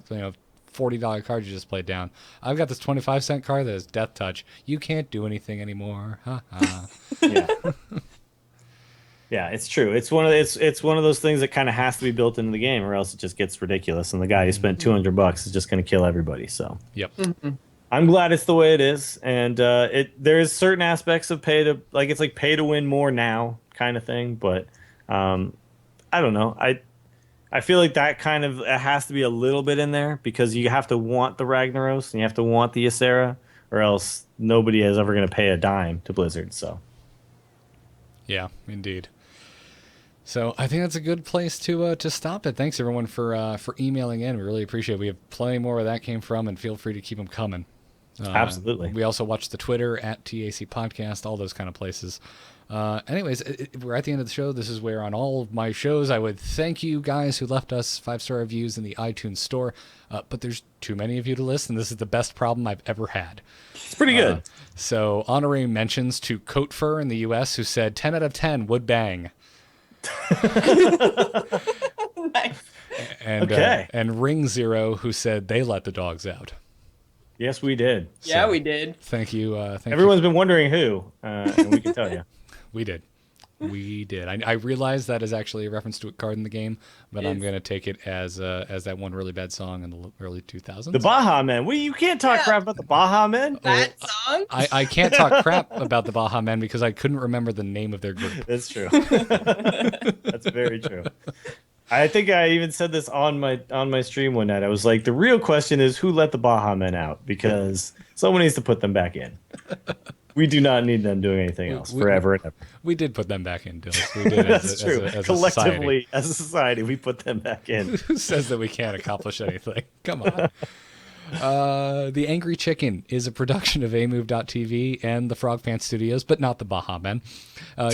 $40 card you just played down. I've got this 25-cent card that is Death Touch. You can't do anything anymore. Ha ha. Yeah. Yeah, it's true. It's one of those things that kind of has to be built into the game, or else it just gets ridiculous. And the guy who spent $200 is just going to kill everybody. So Yep. I'm glad it's the way it is, and there's certain aspects of it's like pay to win more now kind of thing. But I don't know. I feel like that kind of it has to be a little bit in there because you have to want the Ragnaros and you have to want the Ysera, or else nobody is ever going to pay a dime to Blizzard. So Yeah, indeed. So I think that's a good place to stop it. Thanks everyone for emailing in. We really appreciate it. We have plenty more where that came from, and feel free to keep them coming. Absolutely. We also watch the Twitter at TAC Podcast, all those kind of places. Anyways, we're at the end of the show. This is where on all of my shows I would thank you guys who left us 5-star reviews in the iTunes store. But there's too many of you to list, and this is the best problem I've ever had. it's pretty good. So honorary mentions to Coat Fur in the U.S. who said 10 out of 10 would bang. nice. And, Okay. and Ring Zero who said they let the dogs out. Yes, we did. Yeah, we did. Thank you. Everyone's been wondering who, and we can tell you. We did. We did. I realize that is actually a reference to a card in the game, but I'm going to take it as that one really bad song in the early 2000s. The Baja Men. You can't talk crap about the Baja Men. That song? I can't talk crap about the Baja Men because I couldn't remember the name of their group. That's true. That's very true. I think I even said this on my stream one night. I was like, the real question is who let the Baja Men out, because someone needs to put them back in. We do not need them doing anything else forever and ever. We did put them back in, Dills. We did. That's true. As a Collectively, as a society, we put them back in. Who says that we can't accomplish anything? Come on. The Angry Chicken is a production of amove.tv and the Frog Pants Studios, but not the Baja Men.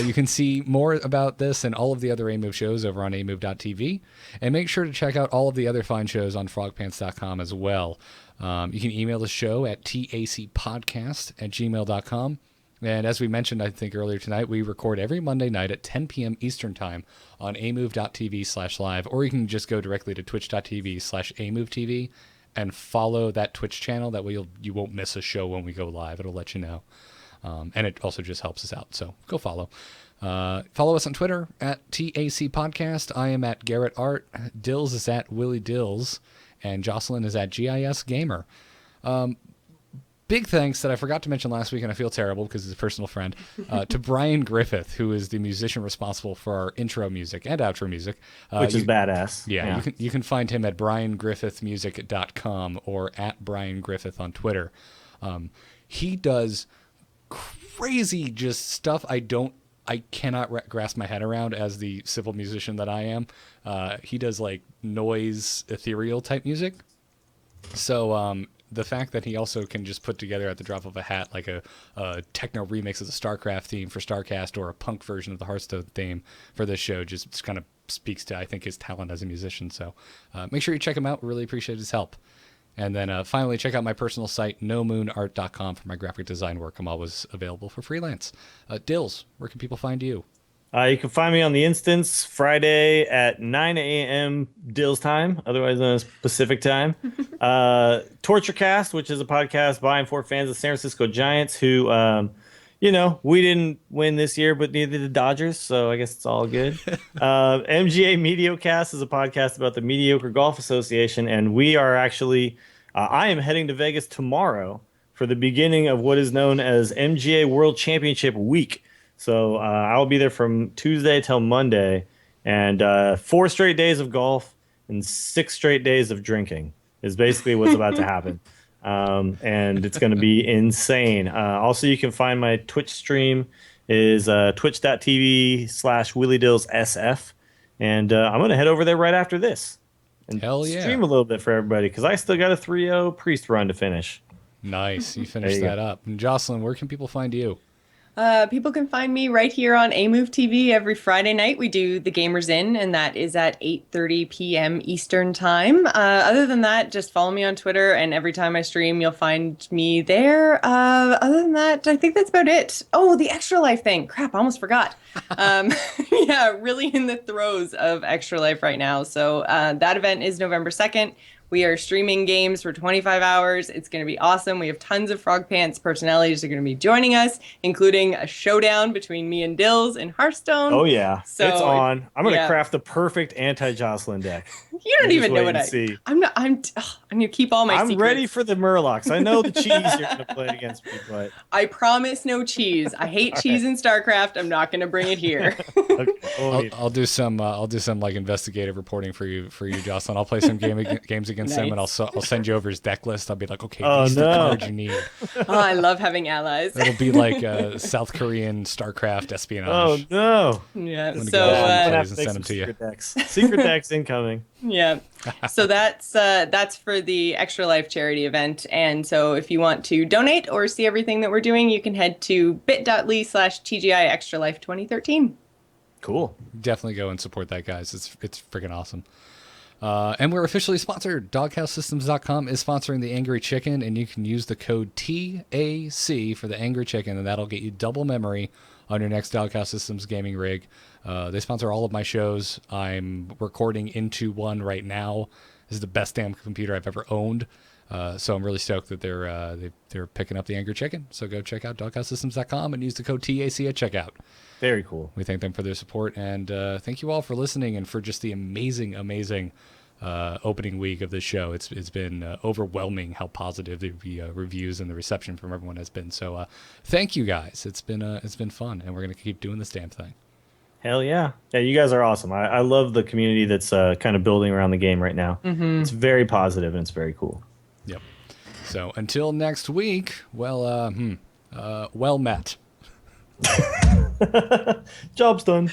You can see more about this and all of the other AMove shows over on amove.tv. And make sure to check out all of the other fine shows on frogpants.com as well. You can email the show at tacpodcast@gmail.com. And as we mentioned, I think earlier tonight, we record every Monday night at 10 p.m. Eastern Time on amove.tv/live, or you can just go directly to twitch.tv/amovetv and follow that Twitch channel. That way you won't miss a show when we go live. It'll let you know. And it also just helps us out. So go follow. Follow us on Twitter at TAC Podcast. I am at Garrett Art. Dills is at Willie Dills. And Jocelyn is at GIS Gamer. Big thanks that I forgot to mention last week, and I feel terrible because he's a personal friend, to Brian Griffith, who is the musician responsible for our intro music and outro music. Which is badass. Yeah, you can find him at briangriffithmusic.com or at Brian Griffith on Twitter. He does crazy just stuff I cannot grasp my head around as the civil musician that I am. He does like noise, ethereal type music. So the fact that he also can just put together at the drop of a hat like a techno remix of the StarCraft theme for StarCast or a punk version of the Hearthstone theme for this show just kind of speaks to, I think, his talent as a musician. So make sure you check him out. We really appreciate his help. And then finally, check out my personal site, nomoonart.com, for my graphic design work. I'm always available for freelance. Dills, where can people find you? You can find me on the Instance Friday at 9 a.m. Dill's time, otherwise known as Pacific time. Torturecast, which is a podcast by and for fans of San Francisco Giants who, we didn't win this year, but neither did the Dodgers, so I guess it's all good. MGA Mediocast is a podcast about the Mediocre Golf Association, and we are actually, I am heading to Vegas tomorrow for the beginning of what is known as MGA World Championship Week. So I'll be there from Tuesday till Monday, and 4 straight days of golf and 6 straight days of drinking is basically what's about to happen. And it's going to be insane. Also, you can find my Twitch stream is twitch.tv/WillieDillsSF. And I'm going to head over there right after this and Hell yeah. stream a little bit for everybody because I still got a 3-0 Priest run to finish. Nice. You finished that up. And Jocelyn, where can people find you? People can find me right here on AMove TV every Friday night. We do The Gamers In, and that is at 8:30 p.m. Eastern Time. Other than that, just follow me on Twitter, and every time I stream, you'll find me there. Other than that, I think that's about it. Oh, the Extra Life thing. Crap, I almost forgot. Yeah, really in the throes of Extra Life right now. So that event is November 2nd. We are streaming games for 25 hours. It's going to be awesome. We have tons of Frog Pants personalities that are going to be joining us, including a showdown between me and Dills in Hearthstone. Oh, yeah. So, it's on. I'm going to yeah. craft the perfect anti-Jocelyn deck. You don't even know what see. I'm going to keep all my secrets. ready for the Murlocs. I know the cheese you're going to play against me, but I promise no cheese. I hate cheese in StarCraft. I'm not going to bring it here. okay. I'll do some like investigative reporting for you, Jocelyn. I'll play some games against him, and I'll send you over his deck list. I'll be like, okay, these are the cards you need. Oh, I love having allies. It'll be like South Korean StarCraft espionage. Oh no! Yeah. I'm So and send them to you. Secret decks incoming. Yeah. So that's for the Extra Life charity event. And so if you want to donate or see everything that we're doing, you can head to bit.ly/TGI Extra Life 2013. Cool. Definitely go and support that, guys. It's freaking awesome. And we're officially sponsored. DoghouseSystems.com is sponsoring the Angry Chicken, and you can use the code TAC for the Angry Chicken, and that'll get you double memory on your next Doghouse Systems gaming rig. They sponsor all of my shows. I'm recording into one right now. This is the best damn computer I've ever owned. So I'm really stoked that they're picking up the Angry Chicken. So go check out DoghouseSystems.com and use the code TAC at checkout. Very cool. We thank them for their support, and thank you all for listening and for just the amazing opening week of this show. It's been overwhelming how positive the reviews and the reception from everyone has been. So thank you guys. It's been fun, and we're gonna keep doing this damn thing. Hell yeah. Yeah, you guys are awesome. I love the community that's kind of building around the game right now. Mm-hmm. It's very positive and it's very cool. Yep. So until next week, well met. Job's done.